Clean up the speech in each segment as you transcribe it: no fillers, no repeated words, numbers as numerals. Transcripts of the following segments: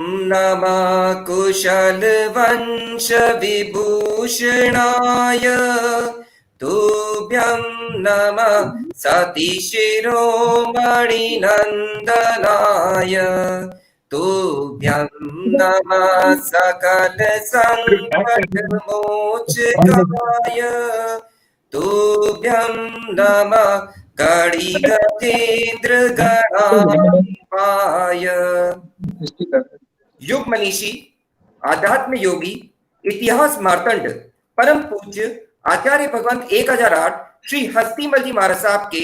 नमः कुशलवंशविभूषणाय तुभ्यं नमः सतीशिरोमणिनन्दनाय तुभ्यं नमः सकलसङ्कटमोचकाय तुभ्यं नमः गणिगजेन्द्रगणाधिपाय। युग मनीषी, आध्यात्म योगी, इतिहास मार्तंड, परम पूज्य आचार्य भगवंत 1008 श्री हस्तीमल जी महाराज साहब के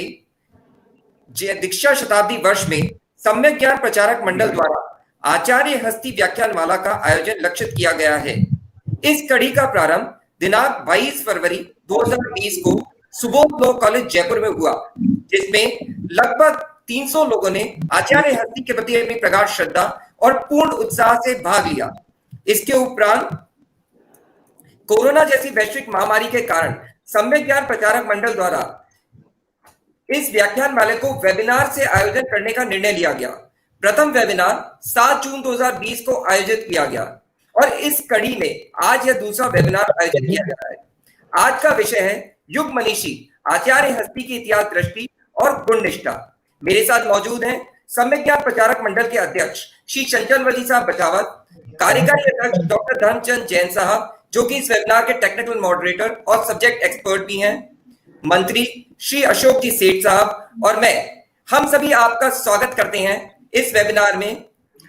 दीक्षा शताब्दी वर्ष में सम्यक ज्ञान प्रचारक मंडल द्वारा आचार्य हस्ती व्याख्यान माला का आयोजन लक्षित किया गया है। इस कड़ी का प्रारंभ दिनांक 22 फरवरी 2020 को सुबोध लॉ कॉलेज जयपुर में हुआ, जिसमें लगभग 300 लोगों ने आचार्य हस्ती के प्रति अपनी प्रगाढ़ श्रद्धा और पूर्ण उत्साह से भाग लिया। इसके उपरांत कोरोना जैसी वैश्विक महामारी के कारण सम्यक ज्ञान प्रचारक मंडल द्वारा इस व्याख्यान माले को वेबिनार से आयोजन करने का निर्णय लिया गया। प्रथम वेबिनार 7 जून 2020 को आयोजित किया गया और इस कड़ी में आज यह दूसरा वेबिनार आयोजित किया जा रहा है। आज का विषय है युग मनीषी आचार्य हस्ती की इतिहास दृष्टि और गुण निष्ठा। मेरे साथ मौजूद हैं सम्यक ज्ञान प्रचारक मंडल के अध्यक्ष श्री चंचलवली साहब बचावत, कार्यकारी अध्यक्ष डॉक्टर धर्मचंद जैन साहब, जो कि इस वेबिनार के टेक्निकल मॉडरेटर और सब्जेक्ट एक्सपर्ट भी हैं, मंत्री श्री अशोक जी सेठ साहब और मैं, हम सभी आपका स्वागत करते हैं इस वेबिनार में।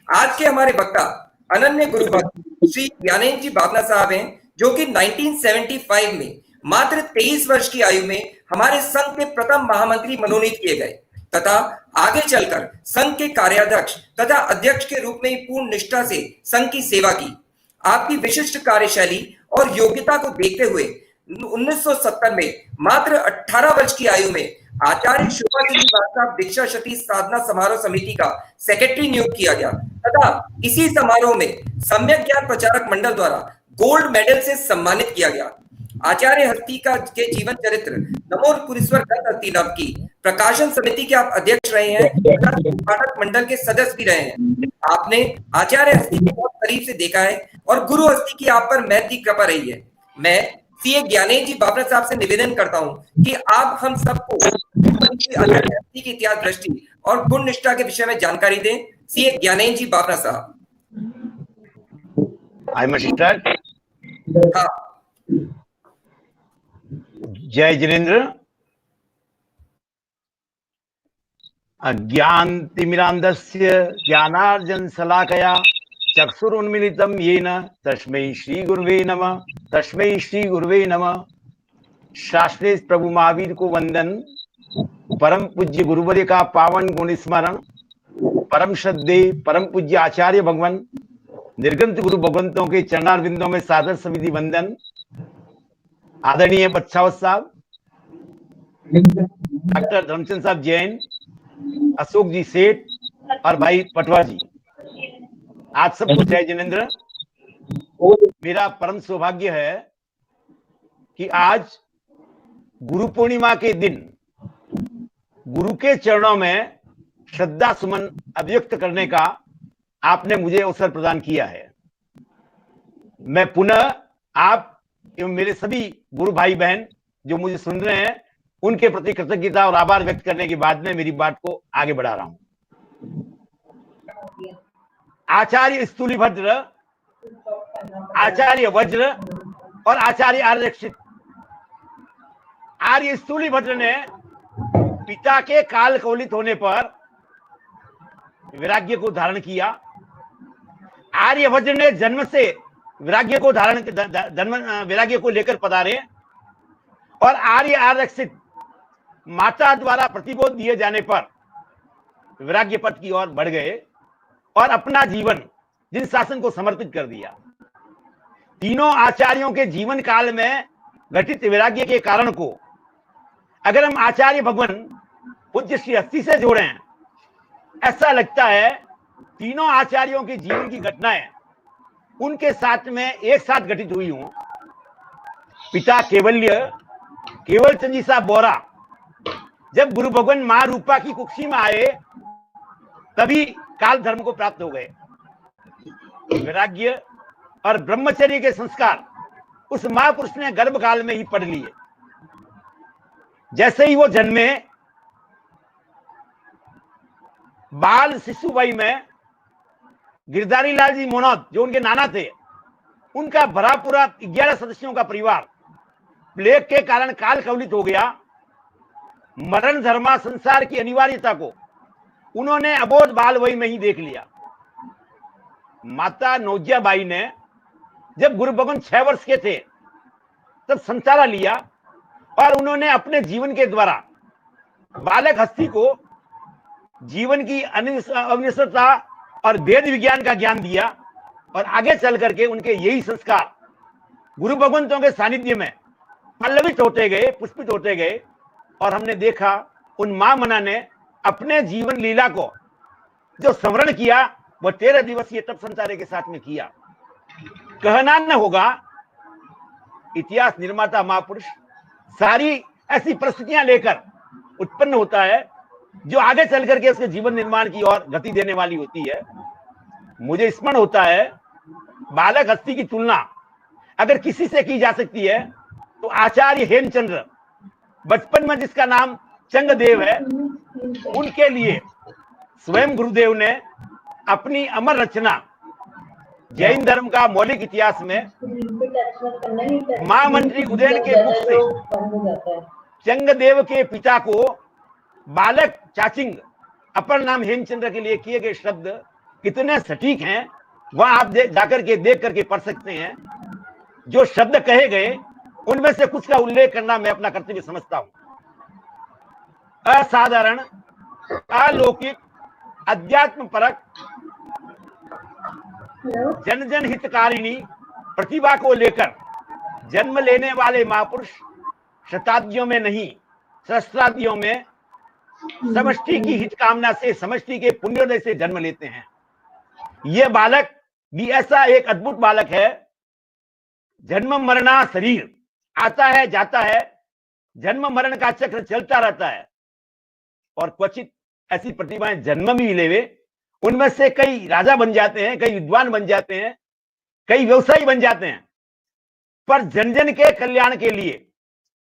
आज के हमारे वक्ता अनन्य गुरु भक्त श्री ज्ञानेन्द्र जी बावना साहब हैं, जो कि 1975 में मात्र 23 वर्ष की आयु में हमारे संघ के प्रथम महामंत्री मनोनीत किए गए तथा आगे चलकर संघ के कार्याध्यक्ष तथा अध्यक्ष के रूप में पूर्ण निष्ठा से संघ की सेवा की। आपकी विशिष्ट कार्यशैली और योग्यता को देखते हुए 1970 में मात्र 18 वर्ष की आयु में आचार्य शोभाजी साहब दीक्षा शती साधना समारोह समिति का सेक्रेटरी नियुक्त किया गया तथा इसी समारोह में सम्यक ज्ञान प्रचारक मंडल द्वारा गोल्ड मेडल से सम्मानित किया गया। आचार्य हस्ती का के जीवन चरित्र नमो पुरीश्वर हस्ती नव की प्रकाशन समिति के आप अध्यक्ष रहे हैं, संपादक मंडल के सदस्य भी रहे हैं। आपने आचार्य हस्ती को बहुत करीब से देखा है और गुरु हस्ती की आप पर महती कृपा रही है। मैं सीए ज्ञानेन्द्र जी बावना साहब से निवेदन करता हूं कि आप हम सबको आचार्य हस्ती की इतिहास दृष्टि और गुण निष्ठा के विषय में जानकारी दें। सीए ज्ञानेन्द्र जी बावना साहब। जय जिनेन्द्र। अज्ञानतिमिरान्धस्य ज्ञानार्जन शलाकया चक्षुरुन्मीलितं येन तस्मै श्री गुरुवे नमः। तस्मै श्री गुरुवे नमः। शास्त्रे प्रभु महावीर को वंदन, परम पूज्य गुरुवर्य का पावन गुण स्मरण, परम श्रद्धे परम पूज्य आचार्य भगवान निर्गंत गुरु भगवंतों के चरणारविंदों में सादर सविधि वंदन। आदरणीय बच्चावत साहब, डॉक्टर धर्मचंद साहब जैन, अशोक जी सेठ और भाई पटवा जी, आज सबको जय जिनेन्द्र। मेरा परम सौभाग्य है कि आज गुरु पूर्णिमा के दिन गुरु के चरणों में श्रद्धा सुमन अभिव्यक्त करने का आपने मुझे अवसर प्रदान किया है। मैं पुनः आप एवं मेरे सभी गुरु भाई बहन जो मुझे सुन रहे हैं, उनके प्रति कृतज्ञता और आभार व्यक्त करने के बाद में मेरी बात को आगे बढ़ा रहा हूं। आचार्य स्थूलिभद्र, आचार्य वज्र और आचार्य आर्यक्षित। आर्य स्थूलिभद्र ने पिता के काल कवलित होने पर वैराग्य को धारण किया। आर्य वज्र ने जन्म से वैराग्य को वैराग्य को लेकर पधारे और आर्य आरक्षित माता द्वारा प्रतिबोध दिए जाने पर वैराग्य पथ की ओर बढ़ गए और अपना जीवन जिन शासन को समर्पित कर दिया। तीनों आचार्यों के जीवन काल में घटित वैराग्य के कारण को अगर हम आचार्य भगवान पूज्य श्री हस्ती से जोड़ें, ऐसा लगता है तीनों आचार्यों के जीवन की घटनाएं उनके साथ में एक साथ घटित हुई हूं। पिता केवल चंद जी साहब बोरा जब गुरु भगवान मां रूपा की कुक्षी में आए, तभी काल धर्म को प्राप्त हो गए। वैराग्य और ब्रह्मचर्य के संस्कार उस महापुरुष ने गर्भकाल में ही पढ़ लिए। जैसे ही वो जन्मे, बाल शिशु वय में गिरधारी लाल जी मोनोद, जो उनके नाना थे, उनका भरा पूरा 11 सदस्यों का परिवार प्लेग के कारण काल कवलित हो गया। मरण धर्मा संसार की अनिवार्यता को उन्होंने अबोध बाल वय में ही देख लिया। माता नौजियाबाई ने जब गुरु भगवान 6 वर्ष के थे तब संचारा लिया और उन्होंने अपने जीवन के द्वारा बालक हस्ती को जीवन की अनिश्चितता और वेद विज्ञान का ज्ञान दिया और आगे चल करके उनके यही संस्कार गुरु भगवंतों के सानिध्य में पल्लवित होते गए, पुष्पित होते गए। और हमने देखा उन मां मना ने अपने जीवन लीला को जो स्मरण किया वो 13 दिवसीय तप संचारे के साथ में किया। कहना न होगा, इतिहास निर्माता महापुरुष सारी ऐसी परिस्थितियां लेकर उत्पन्न होता है जो आगे चल करके उसके जीवन निर्माण की ओर गति देने वाली होती है। मुझे स्मरण होता है, बालक हस्ती की तुलना अगर किसी से की जा सकती है तो आचार्य हेमचंद्र, बचपन में जिसका नाम चंगदेव है, उनके लिए स्वयं गुरुदेव ने अपनी अमर रचना जैन धर्म का मौलिक इतिहास में महामंत्री उदयन के मुख से चंगदेव के पिता को बालक चाचिंग, अपर नाम हेमचंद्र के लिए किए गए शब्द कितने सटीक हैं, वह आप जाकर के देख करके पढ़ सकते हैं। जो शब्द कहे गए उनमें से कुछ का उल्लेख करना मैं अपना कर्तव्य समझता हूं। असाधारण, अलौकिक, अध्यात्म परक, जन जन हितकारिणी प्रतिभा को लेकर जन्म लेने वाले महापुरुष शताब्दियों में नहीं, सहस्राब्दियों में समष्टि की हित कामना से, समष्टि के पुण्योदय से जन्म लेते हैं। यह बालक भी ऐसा एक अद्भुत बालक है। जन्म मरना शरीर आता है जाता है, जन्म मरण का चक्र चलता रहता है और क्वचित ऐसी प्रतिभाएं जन्म भी लेवे, उनमें से कई राजा बन जाते हैं, कई विद्वान बन जाते हैं, कई व्यवसायी बन जाते हैं। पर जन जन के कल्याण के लिए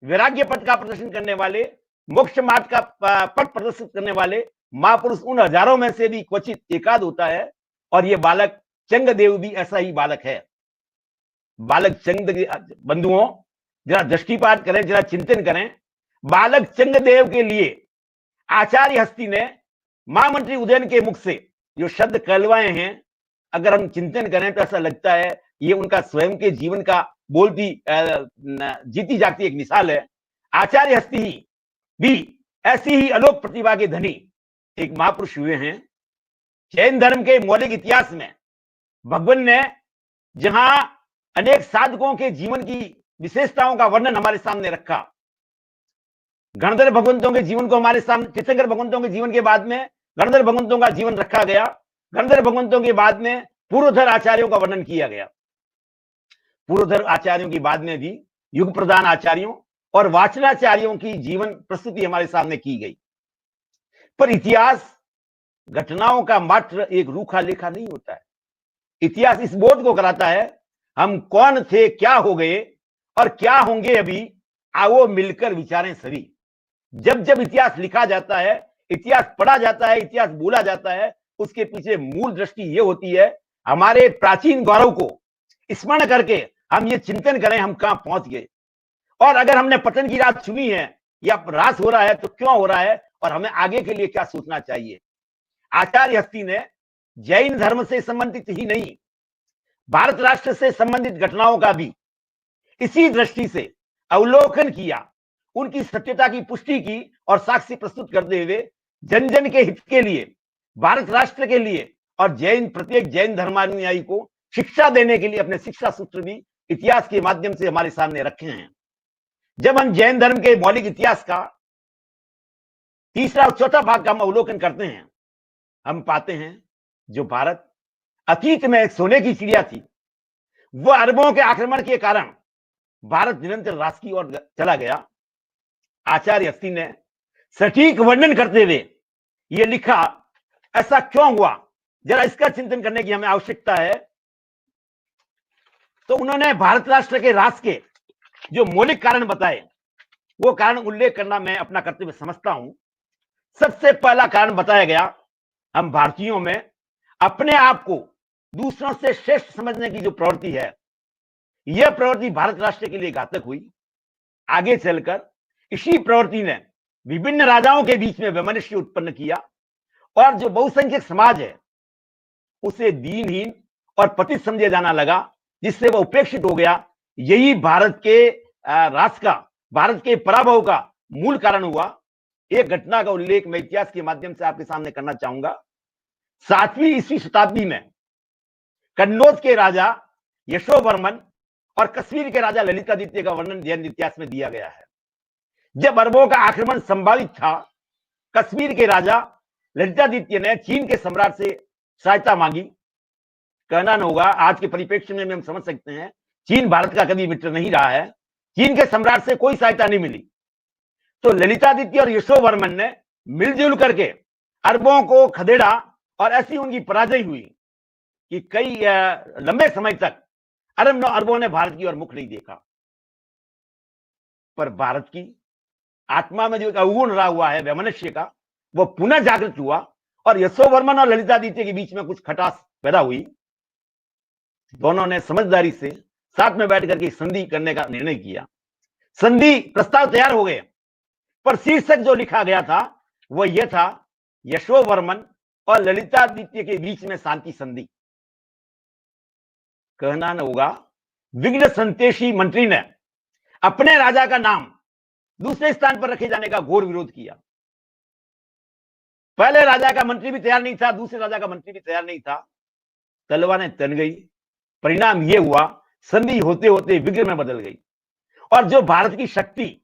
वैराग्य पथ का प्रदर्शन करने वाले, मोक्ष मार्ग का पथ प्रदर्शित करने वाले महापुरुष उन हजारों में से भी क्वचित एकाध होता है। और यह बालक चंगदेव भी ऐसा ही बालक है। बालक चंग बंधुओं, जरा दृष्टिपात करें, जरा चिंतन करें। बालक चंगदेव के लिए आचार्य हस्ती ने महामंत्री उदयन के मुख से जो शब्द कहलवाए हैं, अगर हम चिंतन करें तो ऐसा लगता है ये उनका स्वयं के जीवन का बोलती जीती जागती एक मिसाल है। आचार्य हस्ती ही भी ऐसी ही अलोक प्रतिभा के धनी एक महापुरुष हुए हैं। जैन धर्म के मौलिक इतिहास में भगवान ने जहां अनेक साधकों के जीवन की विशेषताओं का वर्णन हमारे सामने रखा, गणधर भगवंतों के जीवन को हमारे सामने, तीर्थंकर भगवंतों के जीवन के बाद में गणधर भगवंतों का जीवन रखा गया। गणधर भगवंतों के बाद में पूर्वधर आचार्यों का वर्णन किया गया। पूर्वधर आचार्यों की बाद में भी युग प्रधान आचार्यों और वाचनाचार्यों की जीवन प्रस्तुति हमारे सामने की गई। पर इतिहास घटनाओं का मात्र एक रूखा लेखा नहीं होता है। इतिहास इस बोध को कराता है हम कौन थे, क्या हो गए और क्या होंगे अभी, आओ मिलकर विचारें सभी। जब जब इतिहास लिखा जाता है, इतिहास पढ़ा जाता है, इतिहास बोला जाता है, उसके पीछे मूल दृष्टि ये होती है हमारे प्राचीन गौरव को स्मरण करके हम ये चिंतन करें हम कहां पहुंच गए, और अगर हमने पतन की रात चुनी है या ह्रास हो रहा है तो क्यों हो रहा है और हमें आगे के लिए क्या सोचना चाहिए। आचार्य हस्ती ने जैन धर्म से संबंधित ही नहीं, भारत राष्ट्र से संबंधित घटनाओं का भी इसी दृष्टि से अवलोकन किया, उनकी सत्यता की पुष्टि की और साक्ष्य प्रस्तुत करते हुए जन जन के हित के लिए, भारत राष्ट्र के लिए और प्रत्येक जैन धर्मानुयायी को शिक्षा देने के लिए अपने शिक्षा सूत्र भी इतिहास के माध्यम से हमारे सामने रखे हैं। जब हम जैन धर्म के मौलिक इतिहास का तीसरा और चौथा भाग का हम अवलोकन करते हैं, हम पाते हैं जो भारत अतीत में एक सोने की चिड़िया थी, वह अरबों के आक्रमण के कारण भारत निरंतर ह्रास की ओर चला गया। आचार्य हस्ती ने सटीक वर्णन करते हुए यह लिखा, ऐसा क्यों हुआ, जरा इसका चिंतन करने की हमें आवश्यकता है। तो उन्होंने भारत राष्ट्र के राज के जो मौलिक कारण बताए, वो कारण उल्लेख करना मैं अपना कर्तव्य समझता हूं। सबसे पहला कारण बताया गया, हम भारतीयों में अपने आप को दूसरों से श्रेष्ठ समझने की जो प्रवृत्ति है, यह प्रवृत्ति भारत राष्ट्र के लिए घातक हुई। आगे चलकर इसी प्रवृत्ति ने विभिन्न राजाओं के बीच में वैमनस्य उत्पन्न किया और जो बहुसंख्यक समाज है उसे दीनहीन और पतित समझे जाना लगा, जिससे वह उपेक्षित हो गया। यही भारत के राष्ट्र का, भारत के पराभव का मूल कारण हुआ। एक घटना का उल्लेख मैं इतिहास के माध्यम से आपके सामने करना चाहूंगा। 7वीं ईस्वी शताब्दी में कन्नौज के राजा यशोवर्मन और कश्मीर के राजा ललितादित्य का वर्णन जैन इतिहास में दिया गया है। जब अरबों का आक्रमण संभावित था, कश्मीर के राजा ललितादित्य ने चीन के सम्राट से सहायता मांगी। कहना न होगा, आज के परिप्रेक्ष्य में हम समझ सकते हैं चीन भारत का कभी मित्र नहीं रहा है। चीन के सम्राट से कोई सहायता नहीं मिली, तो ललितादित्य और यशोवर्मन ने मिलजुल करके अरबों को खदेड़ा और ऐसी उनकी पराजय हुई कि कई लंबे समय तक अरबों ने भारत की ओर मुख नहीं देखा। पर भारत की आत्मा में जो एक अवगुण रहा हुआ है वैमनस्य का, वो पुनः जागृत हुआ और यशोवर्मन और ललितादित्य के बीच में कुछ खटास पैदा हुई। दोनों ने समझदारी से साथ में बैठ करके संधि करने का निर्णय किया। संधि प्रस्ताव तैयार हो गए, पर शीर्षक जो लिखा गया था वो यह था, यशोवर्मन और ललितादित्य के बीच में शांति संधि। कहना न होगा, विघ्न संतेशी मंत्री ने अपने राजा का नाम दूसरे स्थान पर रखे जाने का घोर विरोध किया। पहले राजा का मंत्री भी तैयार नहीं था, दूसरे राजा का मंत्री भी तैयार नहीं था। तलवारें तन गई। परिणाम यह हुआ, संधि होते होते विघ्न में बदल गई। और जो भारत की शक्ति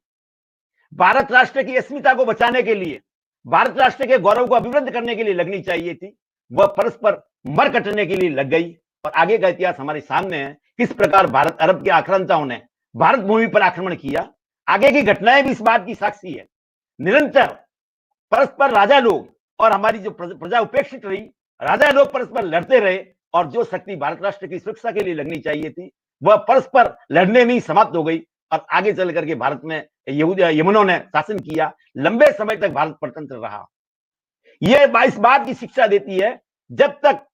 भारत राष्ट्र की अस्मिता को बचाने के लिए, भारत राष्ट्र के गौरव को अभिवृद्ध करने के लिए लगनी चाहिए थी, वह परस्पर मर कटने के लिए लग गई। और आगे का इतिहास हमारे सामने है, किस प्रकार भारत अरब के आक्रांताओं ने भारत भूमि पर आक्रमण किया। आगे की घटनाएं भी इस बात की साक्षी है। निरंतर परस्पर राजा लोग और हमारी जो प्रजा उपेक्षित रही, राजा लोग परस्पर लड़ते रहे और जो शक्ति भारत राष्ट्र की सुरक्षा के लिए लगनी चाहिए थी, वह परस्पर लड़ने में ही समाप्त हो गई। और आगे चल करके भारत में यमनों ने शासन किया। लंबे समय तक भारत परतंत्र रहा। यह इस बात की शिक्षा देती है, जब तक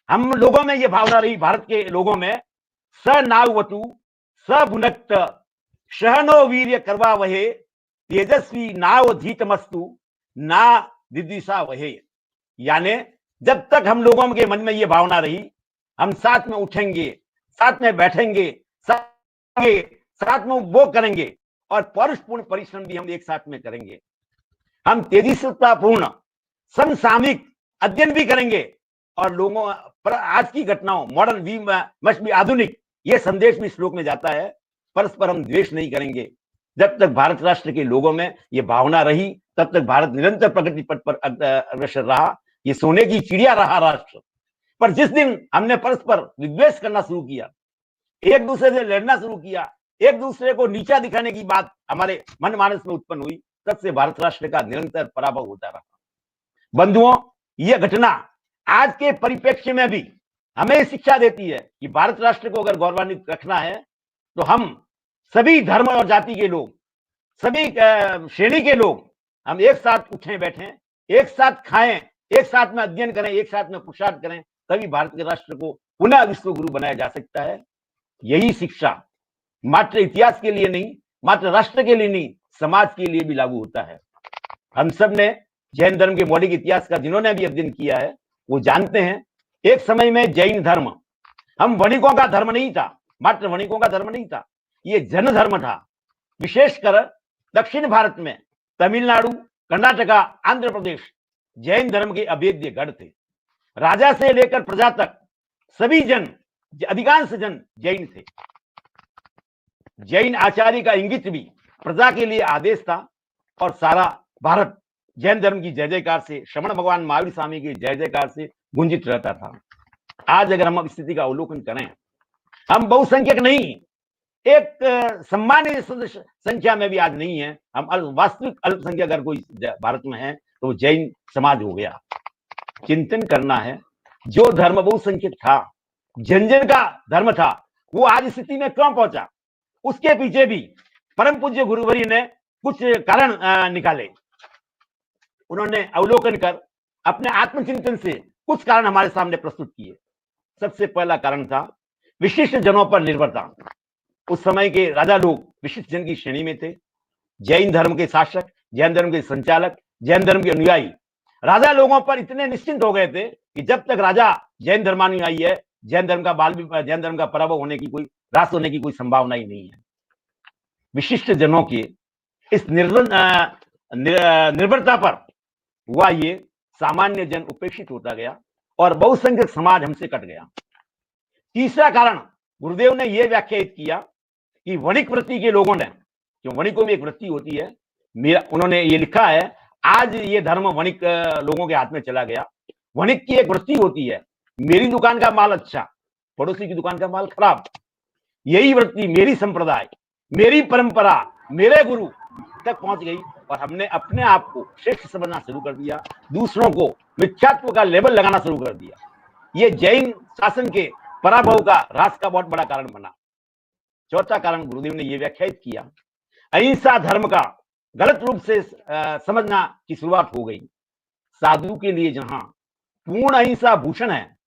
हम लोगों में यह भावना रही, भारत के लोगों में, स नावतु स भुनक्त सहनो वीर्य करवा वहे तेजस्वी नावधीतमस्तु ना दिदिशा वहे। यानी जब तक हम लोगों के मन में यह भावना रही, हम साथ में उठेंगे, साथ में बैठेंगे, साथ में उपभोग करेंगे और पौरुषपूर्ण परिश्रम भी हम एक साथ में करेंगे। हम तेजस्वितापूर्ण समसामयिक अध्ययन भी करेंगे और लोगों पर आज की घटनाओं, मॉडर्न वी मस्ट बी आधुनिक, यह संदेश भी श्लोक में जाता है। परस्पर हम द्वेष नहीं करेंगे। जब तक भारत राष्ट्र के लोगों में यह भावना रही, तब तक भारत निरंतर प्रगति पथ पर अग्रसर रहा। ये सोने की चिड़िया रहा राष्ट्र। पर जिस दिन हमने परस्पर विद्वेष करना शुरू किया, एक दूसरे से लड़ना शुरू किया, एक दूसरे को नीचा दिखाने की बात हमारे मन मानस में उत्पन्न हुई, तब से भारत राष्ट्र का निरंतर पराभव होता रहा। बंधुओं, यह घटना आज के परिप्रेक्ष्य में भी हमें शिक्षा देती है कि भारत राष्ट्र को अगर गौरवान्वित रखना है, तो हम सभी धर्म और जाति के लोग, सभी श्रेणी के लोग, हम एक साथ उठें बैठें, एक साथ खाएं, एक साथ में अध्ययन करें, एक साथ में पुरुषार्थ करें, तभी भारत के राष्ट्र को पुनः विश्व गुरु बनाया जा सकता है। यही शिक्षा मात्र इतिहास के लिए नहीं, मात्र राष्ट्र के लिए नहीं, समाज के लिए भी लागू होता है। हम सब ने जैन धर्म के मौलिक इतिहास का जिन्होंने भी अध्ययन किया है, वो जानते हैं, एक समय में जैन धर्म हम वणिकों का धर्म नहीं था, मात्र वणिकों का धर्म नहीं था, ये जन धर्म था। विशेषकर दक्षिण भारत में तमिलनाडु, कर्नाटका, आंध्र प्रदेश जैन धर्म के अभेद्य गढ़ थे। राजा से लेकर प्रजा तक सभी जन, अधिकांश जन जैन थे। जैन आचार्य का इंगित भी प्रजा के लिए आदेश था और सारा भारत जैन धर्म की जय जयकार से, श्रवण भगवान महावीर स्वामी की जय जयकार से गुंजित रहता था। आज अगर हम स्थिति का अवलोकन करें, हम बहुसंख्यक नहीं, एक सम्मानित संख्या में भी आज नहीं है। हम वास्तविक अल्पसंख्यक अगर कोई भारत में है तो जैन समाज हो गया। चिंतन करना है, जो धर्म बहुसंख्यक था, जन जन का धर्म था, वो आज इस स्थिति में क्यों पहुंचा, उसके पीछे भी परम पूज्य गुरुवर्य ने कुछ कारण निकाले। उन्होंने अवलोकन कर अपने आत्मचिंतन से कुछ कारण हमारे सामने प्रस्तुत किए। सबसे पहला कारण था विशिष्ट जनों पर निर्भरता। उस समय के राजा लोग विशिष्ट जन की श्रेणी में थे। जैन धर्म के शासक, जैन धर्म के संचालक, जैन धर्म के अनुयायी राजा लोगों पर इतने निश्चिंत हो गए थे कि जब तक राजा जैन धर्मानुयायी है, जैन धर्म का पराभव होने की कोई ह्रास होने की कोई संभावना ही नहीं है। विशिष्ट जनों के इस निर्भरता पर हुआ ये सामान्य जन उपेक्षित होता गया और बहुसंख्यक समाज हमसे कट गया। तीसरा कारण गुरुदेव ने यह व्याख्यायित किया कि वणिक वृत्ति के लोगों ने, क्यों वणिकों में एक वृत्ति होती है, उन्होंने ये लिखा है, आज ये धर्म वणिक लोगों के हाथ में चला गया। वणिक की एक वृत्ति होती है, मेरी दुकान का माल अच्छा, पड़ोसी की दुकान का माल खराब। यही वृत्ति मेरी संप्रदाय, मेरी परंपरा, मेरे गुरु तक पहुंच गई और हमने अपने आप को श्रेष्ठ समझना शुरू कर दिया, दूसरों को मिथ्यात्व का लेबल लगाना शुरू कर दिया। ये जैन शासन के पराभव का ह्रास का बहुत बड़ा कारण बना। चौथा कारण गुरुदेव ने यह व्याख्यायित किया, अहिंसा धर्म का गलत रूप से समझना की शुरुआत हो गई। साधु के लिए जहां पूर्ण अहिंसा भूषण है,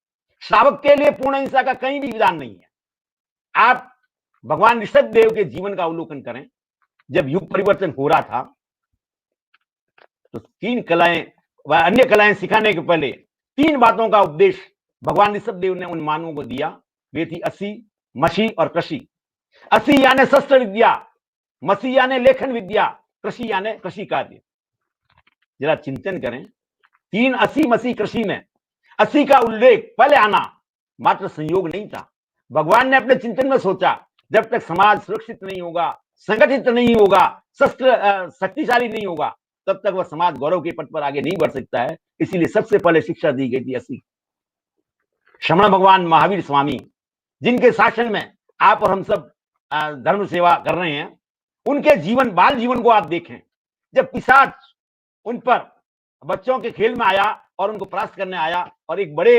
श्रावक के लिए पूर्ण अहिंसा का कहीं भी विधान नहीं है। आप भगवान ऋषभ देव के जीवन का अवलोकन करें। जब युग परिवर्तन हो रहा था तो 3 कलाएं व अन्य कलाएं सिखाने के पहले 3 बातों का उपदेश भगवान ऋषभ देव ने उन मानवों को दिया। वे थी असी, मसी और कृषि। असी यानी शस्त्र विद्या, मसी यानी लेखन विद्या, कृषि यानी कृषि कार्य। जरा चिंतन करें, 3 असी मसी कृषि में असी का उल्लेख पहले आना मात्र संयोग नहीं था। भगवान ने अपने चिंतन में सोचा, जब तक समाज सुरक्षित नहीं होगा, संगठित नहीं होगा, शस्त्र शक्तिशाली नहीं होगा, तब तक वह समाज गौरव के पथ पर आगे नहीं बढ़ सकता है। इसीलिए सबसे पहले शिक्षा दी गई थी असी। श्रमण भगवान महावीर स्वामी, जिनके शासन में आप और हम सब धर्म सेवा कर रहे हैं, उनके जीवन, बाल जीवन को आप देखें। जब पिशाच उन पर बच्चों के खेल में आया और उनको परास्त करने आया और एक बड़े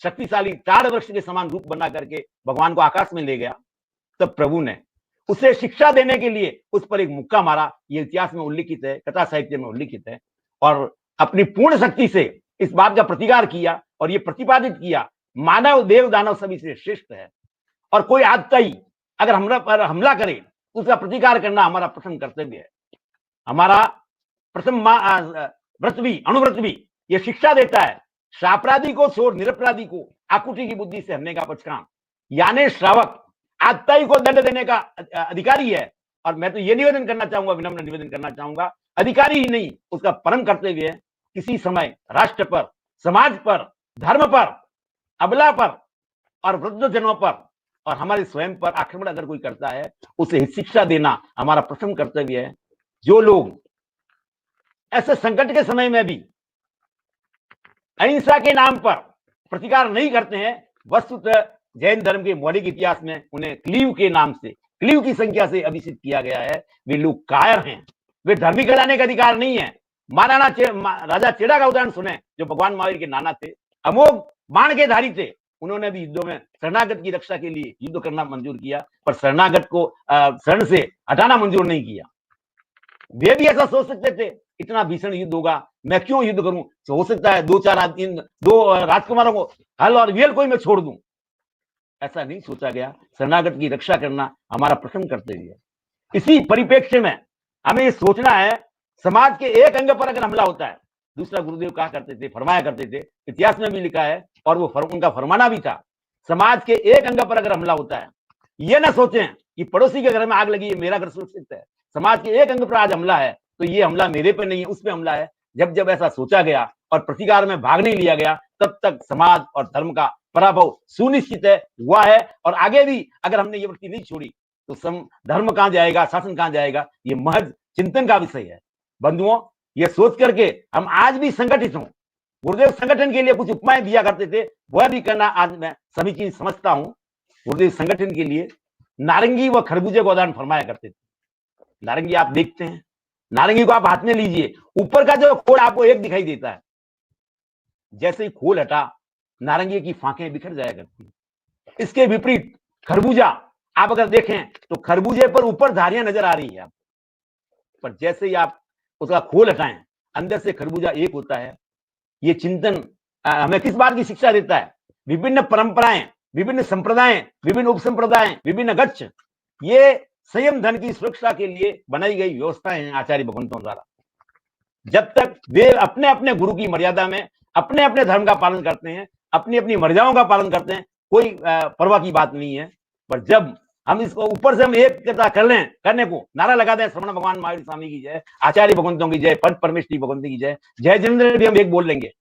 शक्तिशाली ताड़ वृक्ष के समान रूप बना करके भगवान को आकाश में ले गया, तब प्रभु ने उसे शिक्षा देने के लिए उस पर एक मुक्का मारा। ये इतिहास में उल्लिखित है, कथा साहित्य में उल्लिखित है। और अपनी पूर्ण शक्ति से इस बात का प्रतिकार किया और ये प्रतिपादित किया, मानव देव दानव सभी से श्रेष्ठ है और कोई आतताई अगर हमरा पर हमला करे उसका प्रतिकार करना हमारा प्रथम कर्तव्य है। हमारा प्रथम व्रत भी, अणुव्रत भी ये शिक्षा देता है, शापराधी को छोड़ निरपराधी को आकुति की बुद्धि से हरने का पचकाम। यानी श्रावक आतताई को दंड देने का अधिकारी है। और मैं तो ये निवेदन करना चाहूंगा, विनम्र निवेदन करना चाहूंगा, अधिकारी ही नहीं, उसका परम कर्तव्य है किसी समय राष्ट्र पर, समाज पर, धर्म पर, अबला पर और वृद्धजनों पर और हमारे स्वयं पर आक्रमण अगर कोई करता है, उसे शिक्षा देना हमारा प्रथम कर्तव्य है। जो लोग ऐसे संकट के समय में भी अहिंसा के नाम पर प्रतिकार नहीं करते हैं, वस्तुतः जैन धर्म के मौलिक इतिहास में उन्हें क्लीव के नाम से, क्लीव की संख्या से अभिषिक्त किया गया है। वे लोग कायर हैं, वे धर्मी कहलाने का अधिकार नहीं है। राजा चेड़ा का उदाहरण सुने, जो भगवान महावीर के नाना थे, अमोघ बाण के धारी थे। उन्होंने भी युद्धों में शरणागत की रक्षा के लिए युद्ध करना मंजूर किया, पर शरणागत को शरण से हटाना मंजूर नहीं किया। वे भी ऐसा सोच सकते थे, इतना भीषण युद्ध होगा, मैं क्यों युद्ध करूं, तो हो सकता है 2 राजकुमारों को हल और वेल कोई मैं छोड़ दूं। ऐसा नहीं सोचा गया। शरणागत की रक्षा करना हमारा प्रथम कर्तव्य है। इसी परिप्रेक्ष्य में हमें ये सोचना है, समाज के एक अंग पर अगर हमला होता है, दूसरा गुरुदेव कहा करते थे, फरमाया करते थे, इतिहास में भी लिखा है और वो उनका फरमाना भी था, समाज के एक अंग पर अगर हमला होता है, ये ना सोचें कि पड़ोसी के घर में आग लगी है, मेरा घर सुरक्षित है। समाज के एक अंग पर आज हमला है तो ये हमला मेरे पे नहीं है, उस पे हमला है। जब जब ऐसा सोचा गया और प्रतिकार में भाग नहीं लिया गया, तब तक समाज और धर्म का पराभव सुनिश्चित है, हुआ है। और आगे भी अगर हमने ये वृत्ति नहीं छोड़ी तो धर्म कहां जाएगा, शासन कहां जाएगा, ये महज चिंतन का विषय है। बंधुओं, ये सोच करके हम आज भी संगठित हों। गुरुदेव संगठन के लिए कुछ उपमाएं दिया करते थे, वह भी करना आज मैं समीचीन समझता हूं। गुरुदेव संगठन के लिए नारंगी व खरबूजे को उदाहरण फरमाया करते थे। नारंगी आप देखते हैं, नारंगी को आप हाथ में लीजिए, ऊपर का जो खोल आपको एक दिखाई देता है, जैसे ही खोल हटा नारंगी की फांकें बिखर जाया करती है। इसके विपरीत खरबूजा आप अगर देखें तो खरबूजे पर ऊपर धारियां नजर आ रही है आपको, पर जैसे ही आप उसका खोल हटाएं अंदर से खरबूजा एक होता है। ये चिंतन हमें किस बात की शिक्षा देता है? विभिन्न परंपराएं, विभिन्न संप्रदाय, विभिन्न उपसंप्रदाय, विभिन्न गच्छ, ये संयम धन की सुरक्षा के लिए बनाई गई व्यवस्थाएं हैं आचार्य भगवंतों द्वारा। जब तक वे अपने अपने गुरु की मर्यादा में अपने अपने धर्म का पालन करते हैं, अपनी अपनी मर्यादाओं का पालन करते हैं, कोई परवाह की बात नहीं है। पर जब हम इसको ऊपर से हम एकता कर लें, करने को नारा लगा दें, श्रवण भगवान महावीर स्वामी की जय, आचार्य भगवंतों की जय, पंच परमेश्वरी भगवंती की जय, जय जिनेन्द्र भी हम एक बोल लेंगे,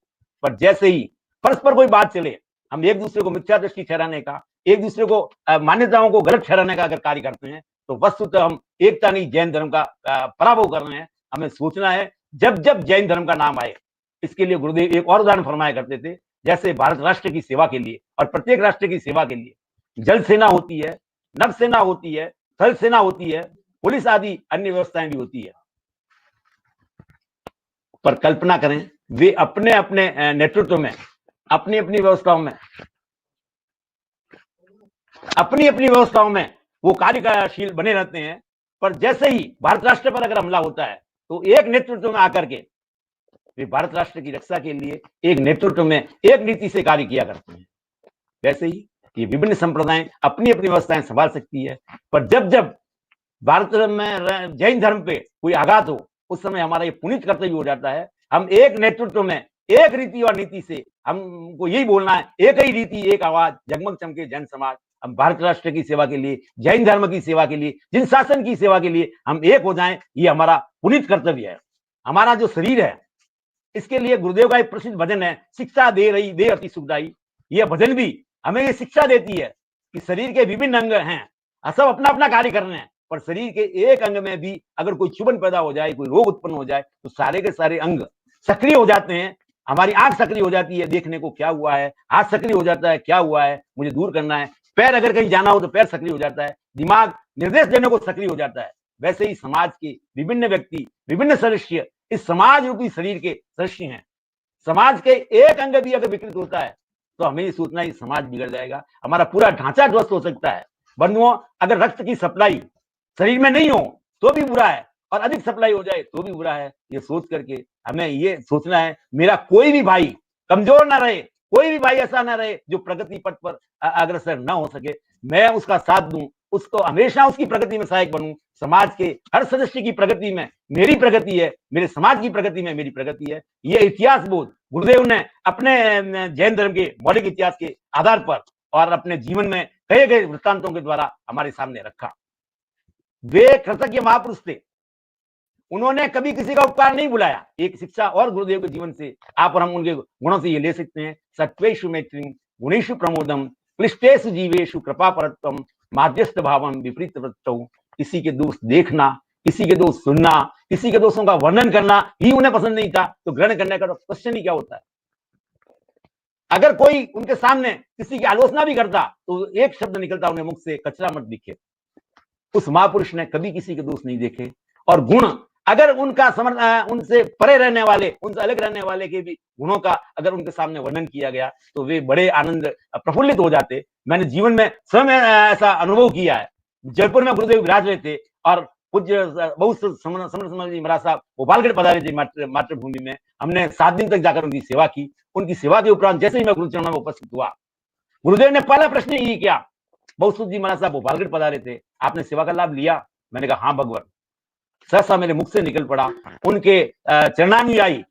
पर जैसे ही परस्पर कोई बात चले, हम एक दूसरे को मिथ्या दृष्टि ठहराने का, एक दूसरे को मान्यताओं को गलत ठहराने का अगर कार्य करते हैं, तो वस्तुतः हम एकता नहीं जैन धर्म का पराभव कर रहे हैं। हमें सोचना है जब जब जैन धर्म का नाम आए। इसके लिए गुरुदेव एक और उदाहरण फरमाया करते थे, जैसे भारत राष्ट्र की सेवा के लिए और प्रत्येक राष्ट्र की सेवा के लिए जल सेना होती है, नभ सेना होती है, थल सेना होती है, पुलिस आदि अन्य व्यवस्थाएं भी होती है। पर कल्पना करें वे अपने अपने नेतृत्व में, अपनी अपनी व्यवस्थाओं में, अपनी अपनी व्यवस्थाओं में वो कार्यशील बने रहते हैं, पर जैसे ही भारत राष्ट्र पर अगर हमला होता है तो एक नेतृत्व में आकर के वे भारत राष्ट्र की रक्षा के लिए एक नेतृत्व में एक नीति से कार्य किया करते हैं। वैसे ही ये विभिन्न संप्रदाय अपनी अपनी व्यवस्थाएं संभाल सकती है, पर जब जब भारत में जैन धर्म पे कोई आघात हो, उस समय हमारा ये पुनीत कर्तव्य हो जाता है, हम एक नेतृत्व में एक रीति और नीति से हमको यही बोलना है, एक ही रीति एक आवाज, जगमग चमके जैन समाज। हम भारत राष्ट्र की सेवा के लिए, जैन धर्म की सेवा के लिए, जिन शासन की सेवा के लिए हम एक हो जाएं, ये हमारा पुनीत कर्तव्य है। हमारा जो शरीर है, इसके लिए गुरुदेव का एक प्रसिद्ध भजन है, शिक्षा दे रही दे अति सुखदाई। यह भजन भी हमें ये शिक्षा देती है कि शरीर के विभिन्न अंग हैं, सब अपना अपना कार्य कर रहे हैं, पर शरीर के एक अंग में भी अगर कोई चुभन पैदा हो जाए, कोई रोग उत्पन्न हो जाए, तो सारे के सारे अंग सक्रिय हो जाते हैं। हमारी आंख सक्रिय हो जाती है, देखने को क्या हुआ है, हाथ सक्रिय हो जाता है, क्या हुआ है मुझे दूर करना है, पैर अगर कहीं जाना हो तो पैर सक्रिय हो जाता है, दिमाग निर्देश देने को सक्रिय हो जाता है। वैसे ही समाज के विभिन्न व्यक्ति, विभिन्न सदस्य इस समाज रूपी शरीर के सदस्य हैं। समाज के एक अंग भी अगर विकृत होता है तो हमें ये सोचना है समाज बिगड़ जाएगा, हमारा पूरा ढांचा ध्वस्त हो सकता है। बंधुओं, अगर रक्त की सप्लाई शरीर में नहीं हो तो भी बुरा है, और अधिक सप्लाई हो जाए तो भी बुरा है। ये सोच करके हमें ये सोचना है, मेरा कोई भी भाई कमजोर ना रहे, कोई भी भाई ऐसा ना रहे जो प्रगति पथ पर अग्रसर ना हो सके। मैं उसका साथ दूं, उसको हमेशा उसकी प्रगति में सहायक बनूं। समाज के हर सदस्य की प्रगति में मेरी प्रगति है, मेरे समाज की प्रगति में मेरी प्रगति है। ये इतिहास बोध गुरुदेव ने अपने जैन धर्म के मौलिक इतिहास के आधार पर और अपने जीवन में कहे गए वृत्तांतों के द्वारा हमारे सामने रखा। वे कृतज्ञ महापुरुष थे, उन्होंने कभी किसी का उपकार नहीं बुलाया। एक शिक्षा और गुरुदेव के जीवन से आप और हम उनके गुणों से ये ले सकते हैं, सत्वेषु मैत्रीं गुणेषु प्रमोदम क्लिष्टेषु जीवेषु कृपा परत्वम माध्यस्थ भावम विपरीत वृत्तौ। किसी के दोष देखना, किसी के दोष सुनना, किसी के दोषों का वर्णन करना ही उन्हें पसंद नहीं था, तो ग्रहण करने का क्वेश्चन ही क्या होता है। अगर कोई उनके सामने किसी की आलोचना भी करता तो एक शब्द निकलता उन्हें मुख से, कचरा मत दिखे। उस महापुरुष ने कभी किसी के दोष नहीं देखे, और गुण अगर उनका उनसे परे रहने वाले, उनसे अलग रहने वाले के भी गुणों का अगर उनके सामने वर्णन किया गया तो वे बड़े आनंद प्रफुल्लित हो जाते। मैंने जीवन में स्वयं ऐसा अनुभव किया है। जयपुर में गुरुदेव विराज रहे थे और पूज्य बहुत समर जी महाराज साहब गोपालगढ़ पधारे थे मातृभूमि में। हमने 7 दिन तक जाकर उनकी सेवा की। उनकी सेवा के उपरांत जैसे ही मैं गुरुचरणों में उपस्थित हुआ, गुरुदेव ने पहला प्रश्न यही किया, बहुत जी महाराज साहब गोपालगढ़ पधारे थे, आपने सेवा का लाभ लिया? मैंने कहा हाँ भगवान। सहसा मेरे मुख से निकल पड़ा, उनके चरणानुयायी,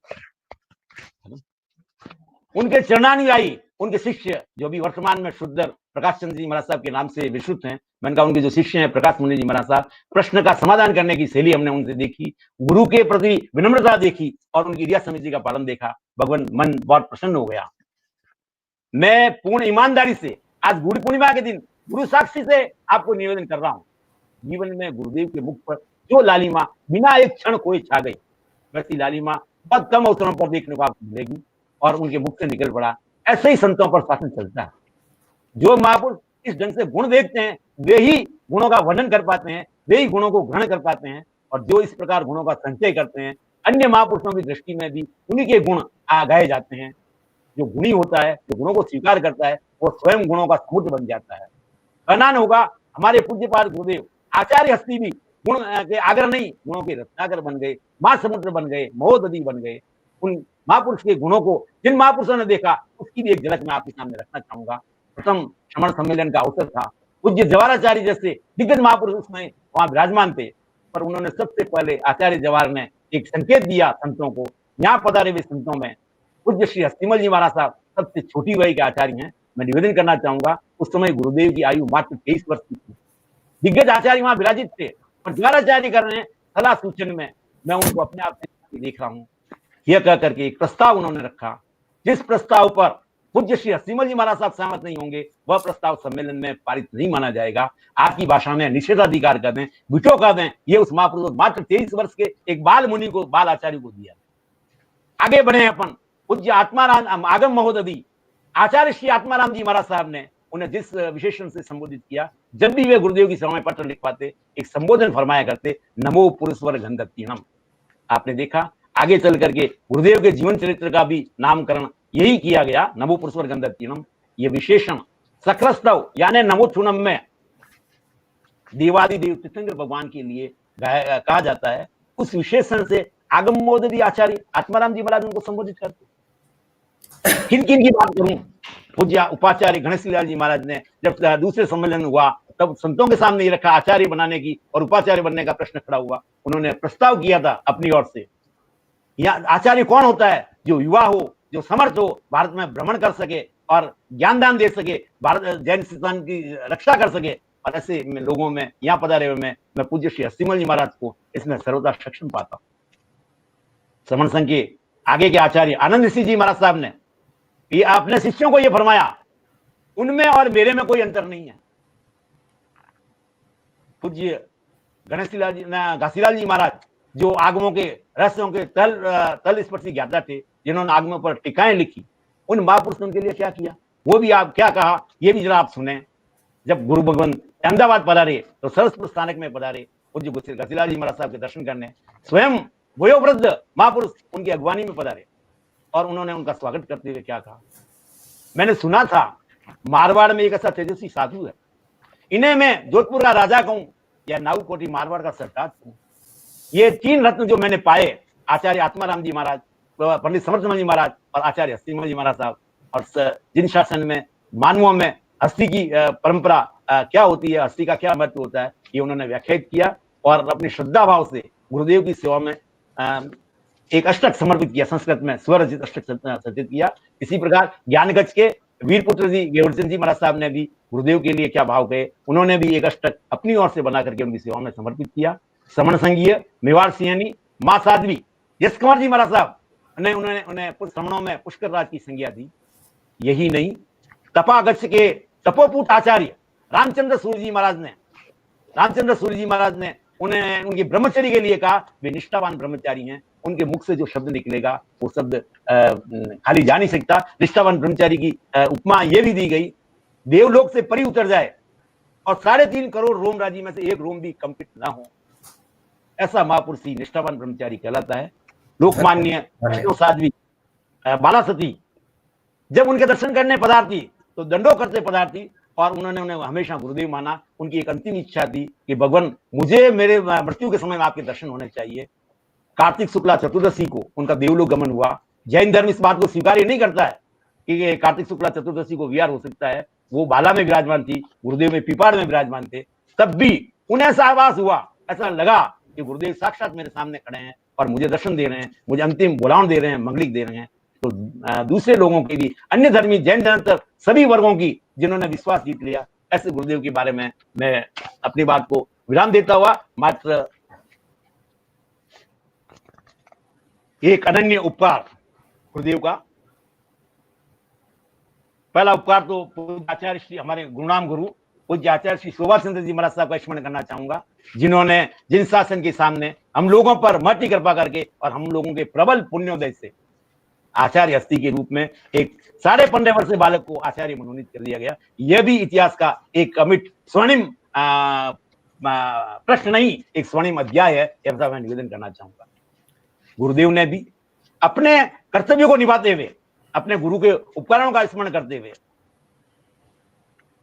उनके चरणानुयायी, उनके शिष्य जो भी वर्तमान में शुद्ध प्रकाश चंद्र जी महाराज साहब के नाम से विश्रुत हैं। मैंने कहा उनके जो शिष्य हैं प्रकाश मुनि जी महाराज साहब, प्रश्न का समाधान करने की शैली हमने उनसे देखी, गुरु के प्रति विनम्रता देखी और उनकी रिया समिति का पालन देखा। भगवान मन बहुत प्रसन्न हो गया। मैं पूर्ण ईमानदारी से आज गुरु पूर्णिमा के दिन गुरु साक्षी से आपको निवेदन कर रहा हूं, जीवन में गुरुदेव के मुख पर जो लालिमा बिना एक क्षण खोए छा गई, वैसी लालिमा बहुत कम अवसरों पर देखने को आपको मिलेगी। और उनके मुख से निकल पड़ा, ऐसे ही संतों पर शासन चलता है। जो महापुरुष इस ढंग से गुण देखते हैं वे ही गुणों का वर्णन कर पाते हैं, वे ही गुणों को ग्रहण कर पाते हैं। और जो इस प्रकार गुणों का संचय करते हैं, अन्य महापुरुषों की दृष्टि में भी उन्हीं के गुण आ गए जाते हैं। जो गुणी होता है, जो गुणों को स्वीकार करता है, वो स्वयं गुणों का समुद्र बन जाता है। बनान होगा। हमारे पूज्यपाद गुरुदेव आचार्य हस्ती भी गुण के आगर नहीं, गुणों के रत्नाकर बन गए, महासमुद्र बन गए, महोदधि बन गए। उन महापुरुष के गुणों को जिन महापुरुषों ने देखा, उसकी भी एक झलक मैं आपके सामने रखना चाहूंगा। प्रथम श्रमण सम्मेलन का अवसर था। पूज्य जवाहराचार्य जैसे दिग्गज महापुरुष उसमें वहां विराजमान थे, पर उन्होंने सबसे पहले आचार्य जवाहर ने एक संकेत दिया संतों को। यहाँ पधारे हुए संतों में पूज्य श्री हस्तीमल जी महाराज साहब सबसे छोटी वही के आचार्य हैं। मैं निवेदन करना चाहूंगा, उस समय गुरुदेव की आयु मात्र 23 वर्ष की थी। दिग्गज आचार्य वहां विराजित थे और द्वाराचार्य कर रहे हैं सलाह सूचन में। मैं उनको अपने आप से देख रहा हूँ। यह कह करके एक प्रस्ताव उन्होंने रखा, जिस प्रस्ताव पर पूज्य श्री हस्तीमल जी महाराज साहब सहमत नहीं होंगे, वह प्रस्ताव सम्मेलन में पारित नहीं माना जाएगा। आपकी भाषा में निषेधाधिकार कर दें, विटो कर दें। ये उस महापुरुष मात्र 23 वर्ष के एक बाल मुनि को, बाल आचार्य को दिया। आगे बढ़े अपन। पूज्य आत्माराम आगम महोदधि आचार्य श्री आत्माराम जी महाराज साहब ने उन्हें जिस विशेषण से संबोधित किया, जब भी वे गुरुदेव की सभा में पत्र लिख पाते, एक संबोधन फरमाया करते, नमो पुरुषवर गंधत्तीनम। आपने देखा आगे चल करके गुरुदेव के जीवन चरित्र का भी नामकरण यही किया गया, नमो पुरुषवर गंधत्तीनम। ये विशेषण सक्रस्तव यानी नमोथुनम में देवादिदेव तीर्थंकर भगवान के लिए कहा जाता है। उस विशेषण से आगम महोदधि आचार्य आत्माराम जी महाराज उनको संबोधित करते। किन किन की बात करूं? पूज्य उपाचार्य गणेश लाल जी महाराज ने जब दूसरे सम्मेलन हुआ, तब संतों के सामने ये रखा आचार्य बनाने की और उपाचार्य बनने का प्रश्न खड़ा हुआ। उन्होंने प्रस्ताव किया था अपनी ओर से, या आचार्य कौन होता है? जो युवा हो, जो समर्थ हो, भारत में भ्रमण कर सके और ज्ञान दान दे सके, भारत जैन सिद्धांत की रक्षा कर सके। और ऐसे लोगों में यहाँ पधारे हुए मैं पूज्य श्री हस्तीमल जी महाराज को इसमें सर्वदा सक्षम पाता हूँ। श्रमण संघ के आगे के आचार्य आनंद सिंह जी महाराज साहब ने ये अपने शिष्यों को ये फरमाया, उनमें और मेरे में कोई अंतर नहीं है। पूज्य गणेश लाल जी, घासीलाल जी महाराज जो आगमों के रहस्यों के तल स्पर्शी ज्ञाता थे, जिन्होंने आगमों पर टीकाएं लिखी, उन महापुरुषों के लिए क्या किया, वो भी आप क्या कहा, ये भी जरा आप सुने। जब गुरु भगवान अहमदाबाद पधारे तो सरस्वती स्थानक में पधारे पूज्य घासीलाल जी महाराज साहब के दर्शन करने। स्वयं वयोवृद्ध महापुरुष उनकी अगवानी में पधारे और उन्होंने उनका स्वागत करते हुए क्या कहा, मैंने सुना था मारवाड़ में एक ऐसा तेजस्वी साधु है, इन्हें मैं जोधपुर का राजा कहूं या नाऊकोटी मारवाड़ का सरताज कहूं। ये 3 रत्न जो मैंने पाए, आचार्य आत्माराम जी महाराज, पंडित समर्थमल जी महाराज और आचार्य हस्तीमल जी महाराज साहब, और जिन शासन में मानवों में हस्ती की परंपरा क्या होती है, हस्ती का क्या महत्व होता है, ये उन्होंने व्याख्यात किया और अपनी श्रद्धा भाव से गुरुदेव की सेवा में एक अष्टक समर्पित किया, संस्कृत में स्वरचित अष्टक संचित किया। इसी प्रकार ज्ञानगंज के वीरपुत्र जी गेवरचंद जी महाराज साहब ने भी गुरुदेव के लिए क्या भाव कहे, उन्होंने भी एक अष्टक अपनी ओर से बना करके उनकी सेवा में समर्पित किया। श्रमण संघीय मेवाड़ सिंहनी मां साध्वी यश कुमार जी महाराज साहब ने उन्हें श्रमणों में पुष्कर राज की संज्ञा दी। यही नहीं, तपागच्छ के तपोपूत आचार्य रामचंद्र सूर्य जी महाराज ने उन्हें उनके ब्रह्मचर्य के लिए कहा, वे निष्ठावान ब्रह्मचारी हैं, उनके मुख से जो शब्द निकलेगा वो शब्द खाली जा नहीं सकता। निष्ठावान ब्रह्मचारी की उपमा ये भी दी गई, देवलोक से परी उतर जाए और 3.5 करोड़ रोम राजी में से एक रोम भी कंपित ना हो, ऐसा महापुरुष ही निष्ठावान ब्रह्मचारी कहलाता है। लोकमान्य साध्वी बाला सती जब उनके दर्शन करने पधारती तो दंडो करते पधारती और उन्होंने उन्हें हमेशा गुरुदेव माना। उनकी एक अंतिम इच्छा थी कि भगवान मुझे मेरे मृत्यु के समय में आपके दर्शन होने चाहिए। कार्तिक शुक्ला चतुर्दशी को उनका देवलोक गमन हुआ। जैन धर्म इस बात को स्वीकार नहीं करता है कि कार्तिक शुक्ला चतुर्दशी को विहार हो सकता है। वो बाला में विराजमान थी, गुरुदेव में पीपाड़ में विराजमान थे, तब भी उन्हें ऐसा आभास हुआ, ऐसा लगा कि गुरुदेव साक्षात मेरे सामने खड़े हैं और मुझे दर्शन दे रहे हैं, मुझे अंतिम बुलावन दे रहे हैं, मंगलिक दे रहे हैं। तो दूसरे लोगों की भी, अन्य धर्मी जैन धर्म सभी वर्गों की जिन्होंने विश्वास जीत लिया, ऐसे गुरुदेव के बारे में मैं अपनी बात को विराम देता हुआ मात्र एक अनन्य उपकार गुरुदेव का। पहला उपकार तो पूज्य आचार्य श्री हमारे गुरुनाम गुरु पूज्य आचार्य श्री शोभा चंद्र जी महाराज साहब का स्मरण करना चाहूंगा, जिन्होंने जिन शासन के सामने हम लोगों पर महती कृपा करके और हम लोगों के प्रबल पुण्योदय से आचार्य हस्ती के रूप में एक 15.5 वर्षीय बालक को आचार्य मनोनीत कर दिया गया। यह भी इतिहास का एक अमिट स्वर्णिम प्रश्न नहीं, एक स्वर्णिम अध्याय है, ऐसा मैं निवेदन करना चाहूंगा। गुरुदेव ने भी अपने कर्तव्यों को निभाते हुए, अपने गुरु के उपकरणों का स्मरण करते हुए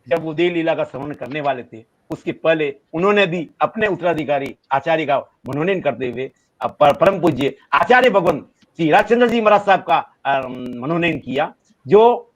जब वो देव लीला का श्रवण करने वाले थे, उसके पहले उन्होंने भी अपने उत्तराधिकारी आचार्य का मनोनयन करते हुए परम पूज्य आचार्य भगवान श्री राजचंद्र जी महाराज साहब का मनोनयन किया, जो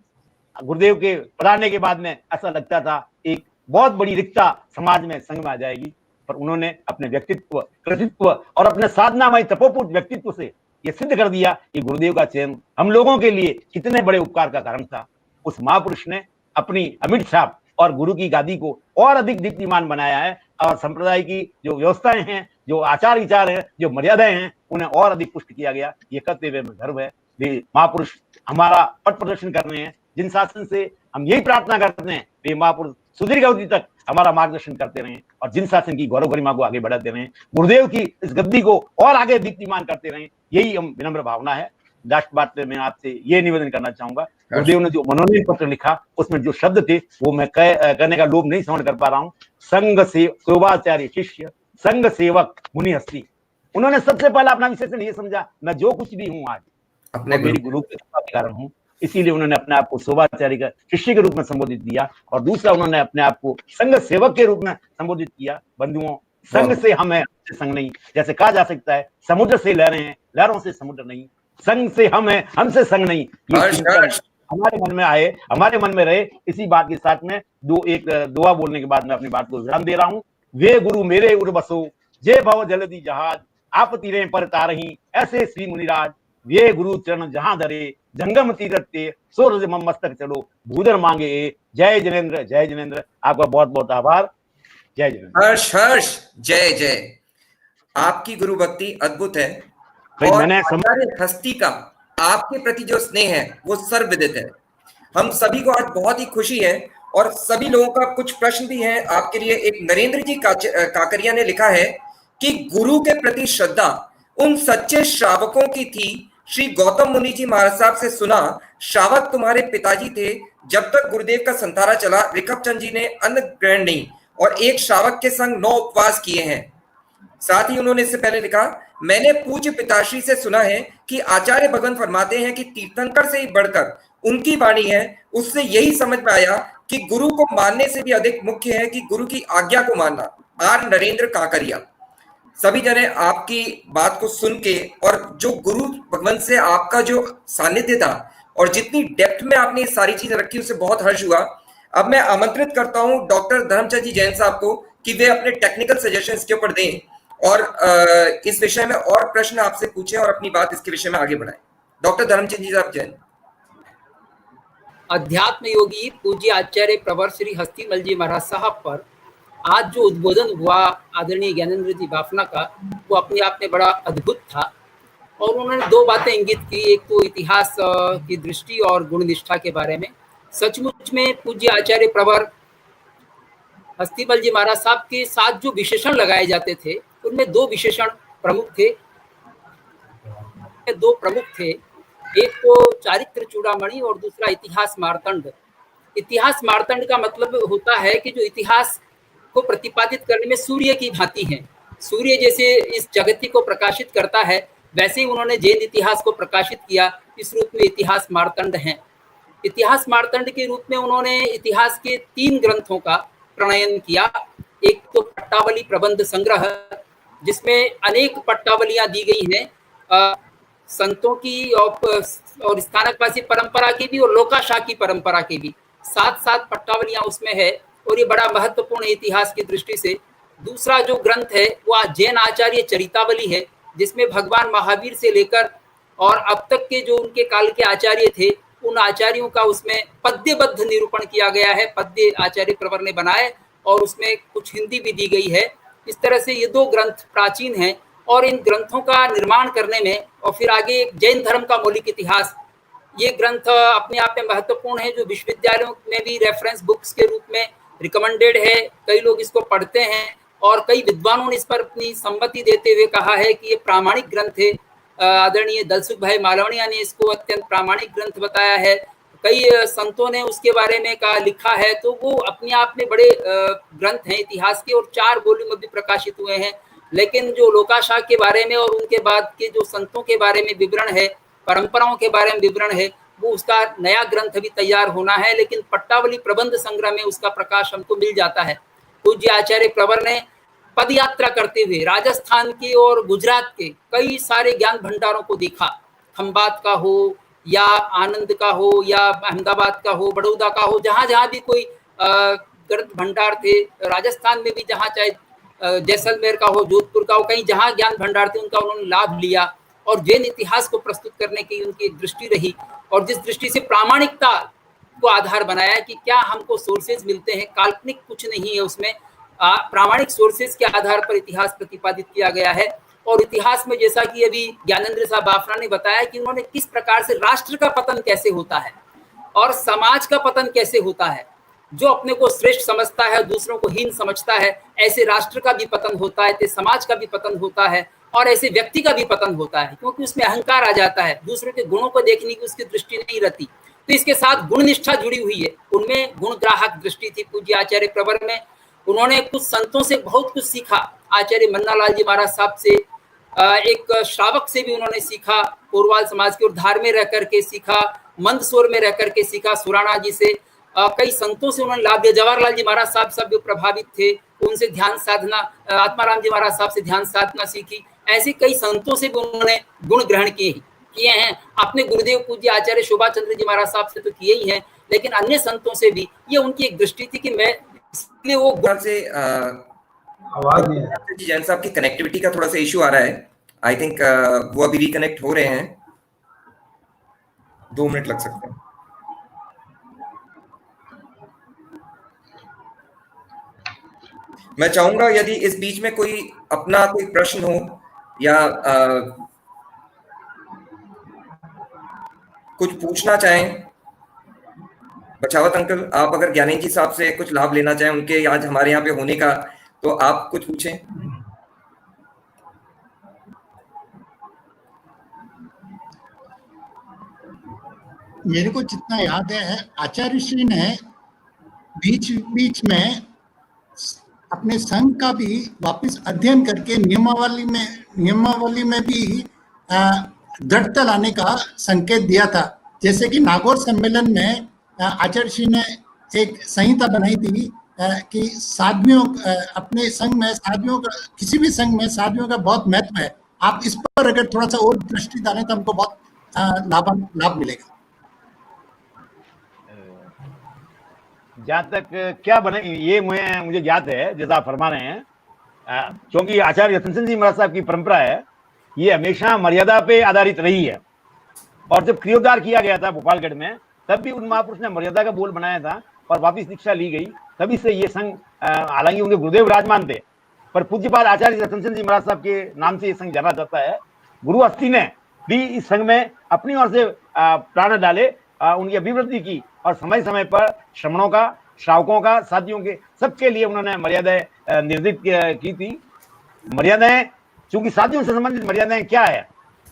गुरुदेव के पधारने के बाद में ऐसा लगता था एक बहुत बड़ी रिक्तता समाज में संग में आ जाएगी, पर उन्होंने अपने व्यक्तित्व, कृतित्व और अपने साधनामय तपोपूर्ण व्यक्तित्व से यह सिद्ध कर दिया कि गुरुदेव का चयन हम लोगों के लिए कितने बड़े उपकार का कारण था। उस महापुरुष ने अपनी अमिट छाप और गुरु की गादी को और अधिक दीप्तिमान बनाया है, और संप्रदाय की जो व्यवस्थाएं हैं, जो आचार विचार है, जो मर्यादाएं हैं, उन्हें और अधिक पुष्ट किया गया। ये कहते हुए गर्व है, वे महापुरुष हमारा पथ प्रदर्शन कर रहे हैं। जिन शासन से हम यही प्रार्थना करते हैं, वे महापुरुष सुदीर्घ अवधि तक हमारा मार्गदर्शन करते रहे और जिन शासन की गौरव गरिमा को आगे बढ़ाते रहे, गुरुदेव की इस गद्दी को और आगे दीप्तिमान करते रहे, यही हम विनम्र भावना है। लास्ट बात में मैं आपसे ये निवेदन करना चाहूंगा, गुरुदेव ने जो मनोनयन पत्र लिखा उसमें जो शब्द थे वो मैं कहने का लोभ नहीं सहन कर पा रहा हूँ। संघ से शोभाचार्य शिष्य, संघ सेवक मुनि हस्ती। उन्होंने सबसे पहला अपना विशेषण ये समझा, मैं जो कुछ भी हूँ आज अपने मेरी गुरु के कारण हूँ, इसीलिए उन्होंने अपने आप को शोभाचार्य का शिष्य के रूप में संबोधित किया। और दूसरा, उन्होंने अपने आप को संघ सेवक के रूप में संबोधित किया। बंधुओं, संघ से हम है, संघ नहीं। जैसे कहा जा सकता है समुद्र से लहरें हैं, लहरों से समुद्र नहीं। संघ से हम है, हमसे संघ नहीं। ये हमारे मन में आए, हमारे मन में रहे। इसी बात के साथ में एक दुआ बोलने के बाद मैं अपनी बात को विराम दे रहा हूँ। वे गुरु मेरे उर बसो, जय भव जलदी जहाज, आप तीरे पर तारही, ऐसे श्री मुनिराज। वे गुरु चरण जहां धरे, जंगम तीरते, सूरज मस्तक चलो, भूधर मांगे। जय जिनेन्द्र, जय जिनेन्द्र। आपका बहुत बहुत आभार। जय जिनेन्द्र। हर्ष हर्ष, जय जय। आपकी गुरु भक्ति अद्भुत है और आचार्य हस्ती का आपके प्रति जो स्नेह है वो सर्वविदित है। हम सभी को आज बहुत ही खुशी है और सभी लोगों का कुछ प्रश्न भी है आपके लिए। एक नरेंद्र जी काकरिया ने लिखा है कि गुरु के प्रति श्रद्धा उन सच्चे श्रावकों की थी। श्री गौतम मुनि जी महाराज साहब से सुना, श्रावक तुम्हारे पिताजी थे। जब तक गुरुदेव का संतारा चला, रिखप चंद जी ने अन्न ग्रहण नहीं और एक श्रावक के संग 9 उपवास किए हैं। साथ ही उन्होंने इससे पहले लिखा, मैंने पूज्य पिताश्री से सुना है कि आचार्य भगवान फरमाते हैं कि तीर्थंकर से ही बढ़कर उनकी वाणी है। उससे यही समझ में आया कि गुरु को मानने से भी अधिक मुख्य है कि गुरु की आज्ञा को मानना। आर नरेंद्र काकरिया। सभी जने आपकी बात को सुन के और जो गुरु भगवान से आपका जो सानिध्य था और जितनी डेप्थ में आपने ये सारी चीजें रखी, उससे बहुत हर्ष हुआ। अब मैं आमंत्रित करता हूं डॉक्टर धर्मचंद जी जैन साहब को कि वे अपने टेक्निकल सजेशंस के ऊपर दें और इस विषय में और प्रश्न आपसे पूछें और अपनी बात इसके विषय में आगे बढ़ाएं। डॉक्टर धर्मचंद जी साहब जैन। अध्यात्म योगी पूज्य आचार्य प्रवर श्री हस्तीमल जी महाराज साहब पर आज जो उद्बोधन हुआ आदरणीय ज्ञानेंद्र जी बाफना का, वो अपने आप में बड़ा अद्भुत था। और उन्होंने 2 बातें इंगित की, एक तो इतिहास की दृष्टि और गुण निष्ठा के बारे में। सचमुच में पूज्य आचार्य प्रवर हस्तीमल जी महाराज साहब के साथ जो विशेषण लगाए जाते थे उनमें 2 विशेषण प्रमुख थे। 2 प्रमुख थे, एक तो चारित्र चूड़ामणि और दूसरा इतिहास मार्तंड। इतिहास मार्तंड का मतलब होता है कि जो इतिहास को प्रतिपादित करने में सूर्य की भांति है। सूर्य जैसे इस जगति को प्रकाशित करता है, वैसे ही उन्होंने जैन इतिहास को प्रकाशित किया। इस रूप में इतिहास मार्तंड है। इतिहास मार्तंड के रूप में उन्होंने इतिहास के 3 ग्रंथों का प्रणयन किया। एक तो पट्टावली प्रबंध संग्रह, जिसमें अनेक पट्टावलियां दी गई हैं, संतों की और स्थानकवासी परंपरा की भी और लोकाशाह की परंपरा की भी। 7 पट्टावलियां उसमें है और ये बड़ा महत्वपूर्ण इतिहास की दृष्टि से। दूसरा जो ग्रंथ है वो जैन आचार्य चरितावली है, जिसमें भगवान महावीर से लेकर और अब तक के जो उनके काल के आचार्य थे उन आचार्यों का उसमें पद्यबद्ध निरूपण किया गया है। पद्य आचार्य प्रवर ने बनाए और उसमें कुछ हिंदी भी दी गई है। इस तरह से ये 2 ग्रंथ प्राचीन हैं और इन ग्रंथों का निर्माण करने में और फिर आगे जैन धर्म का मौलिक इतिहास, ये ग्रंथ अपने आप में महत्वपूर्ण है, जो विश्वविद्यालयों में भी रेफरेंस बुक्स के रूप में रिकमेंडेड है। कई लोग इसको पढ़ते हैं और कई विद्वानों ने इस पर अपनी सम्मति देते हुए कहा है कि ये प्रामाणिक ग्रंथ है। आदरणीय दलसुख भाई मालवणिया ने इसको अत्यंत प्रामाणिक ग्रंथ बताया है। कई संतों ने उसके बारे में लिखा है। तो वो अपने आप में बड़े ग्रंथ हैं इतिहास के और 4 वॉल्यूम अभी प्रकाशित हुए हैं। लेकिन जो लोकाशाह के बारे में और उनके बाद के जो संतों के बारे में विवरण है, परंपराओं के बारे में विवरण है, वो उसका नया ग्रंथ अभी तैयार होना है, लेकिन पट्टावली प्रबंध संग्रह में उसका प्रकाश हमको मिल जाता है। पूज्य आचार्य प्रवर ने पद यात्रा करते हुए राजस्थान के और गुजरात के कई सारे ज्ञान भंडारों को देखा। खंबात का हो या आनंद का हो या अहमदाबाद का हो, बड़ौदा का हो, जहाँ जहाँ भी कोई ग्रंथ भंडार थे, राजस्थान में भी जहाँ चाहे जैसलमेर का हो, जोधपुर का हो, कहीं जहाँ ज्ञान भंडार थे उनका उन्होंने लाभ लिया और जैन इतिहास को प्रस्तुत करने की उनकी एक दृष्टि रही और जिस दृष्टि से प्रामाणिकता को आधार बनाया कि क्या हमको सोर्सेज मिलते हैं, काल्पनिक कुछ नहीं है उसमें, प्रामाणिक सोर्सेज के आधार पर इतिहास प्रतिपादित किया गया है। और इतिहास में जैसा कि अभी ज्ञानेंद्र साहब बाफना ने बताया कि उन्होंने किस प्रकार से राष्ट्र का पतन कैसे होता है और समाज का पतन कैसे होता है। जो अपने को श्रेष्ठ समझता है, दूसरों को हीन समझता है, ऐसे राष्ट्र का भी पतन होता है, ऐसे समाज का भी पतन होता है और ऐसे व्यक्ति का भी पतन होता है, क्योंकि उसमें अहंकार आ जाता है, दूसरों के गुणों को देखने की उसकी दृष्टि नहीं रहती। तो इसके साथ गुण निष्ठा जुड़ी हुई है, उनमें गुणग्राहक दृष्टि थी पूज्य आचार्य प्रवर में। उन्होंने कुछ संतों से बहुत कुछ सीखा, आचार्य मन्नालाल जी महाराज साहब से, एक श्रावक से भी उन्होंने सीखा, कोरवाल समाज के, और धार में रह करके सीखा, मंदसौर में रह करके सीखा, सुराणा जी से, कई संतों से उन्होंने लाभ लिया। जवाहरलाल जी महाराज साहब सब जो प्रभावित थे उनसे ध्यान साधना, आत्माराम जी महाराज साहब से ध्यान साधना सीखी। ऐसे कई संतों से भी उन्होंने गुण ग्रहण किए हैं। अपने गुरुदेव पूज्य आचार्य शोभा चंद्र जी महाराज साहब से तो किए ही हैं, लेकिन अन्य संतों से भी ये उनकी एक दृष्टि थी कि मैं इसलिए वो से जैन साहब की कनेक्टिविटी का थोड़ा सा इशू आ रहा है। आई थिंक वो अभी रिकनेक्ट हो रहे हैं, 2 मिनट लग सकते हैं। मैं चाहूंगा यदि इस बीच में कोई अपना कोई प्रश्न हो या कुछ पूछना चाहें, बचावत अंकल, आप अगर ज्ञानेंद्र जी साहब से कुछ लाभ लेना चाहें उनके आज हमारे यहाँ पे होने का, तो आप कुछ पूछें। मेरे को जितना याद है, आचार्य श्री ने बीच बीच में अपने संघ का भी वापस अध्ययन करके नियमावली में भी दृढ़ता लाने का संकेत दिया था। जैसे कि नागौर सम्मेलन में आचार्य श्री ने एक संहिता बनाई थी कि साधवियों, अपने संघ में साधवियों का, किसी भी संघ में साधवियों का बहुत महत्व है। आप इस पर अगर थोड़ा सा और दृष्टि डालें तो हमको बहुत लाभ मिलेगा। जहाँ तक क्या बने ये मुझे ज्ञात है, जैसा आप फरमा रहे हैं, क्योंकि आचार्य रतन सिंह जी महाराज साहब की परंपरा है, ये हमेशा मर्यादा पे आधारित रही है। और जब क्रियोद्धार किया गया था भोपालगढ़ में, तब भी उन महापुरुष ने मर्यादा का बोल बनाया था और वापिस दीक्षा ली गई। तभी से ये संघ, हालांकि उनके गुरुदेव विराजमान थे, पर पूज्यपाद आचार्य रतन सिंह जी महाराज साहब के नाम से ये संघ जाना जाता है। गुरु अस्थि ने भी इस संघ में अपनी ओर से प्राण डाले, उनकी अभिवृद्धि की और समय समय पर श्रमणों का, श्रावकों का, साथियों के, सबके लिए उन्होंने मर्यादाएं निर्धारित की थी। मर्यादाएं, चूंकि साथियों से संबंधित मर्यादाएं क्या है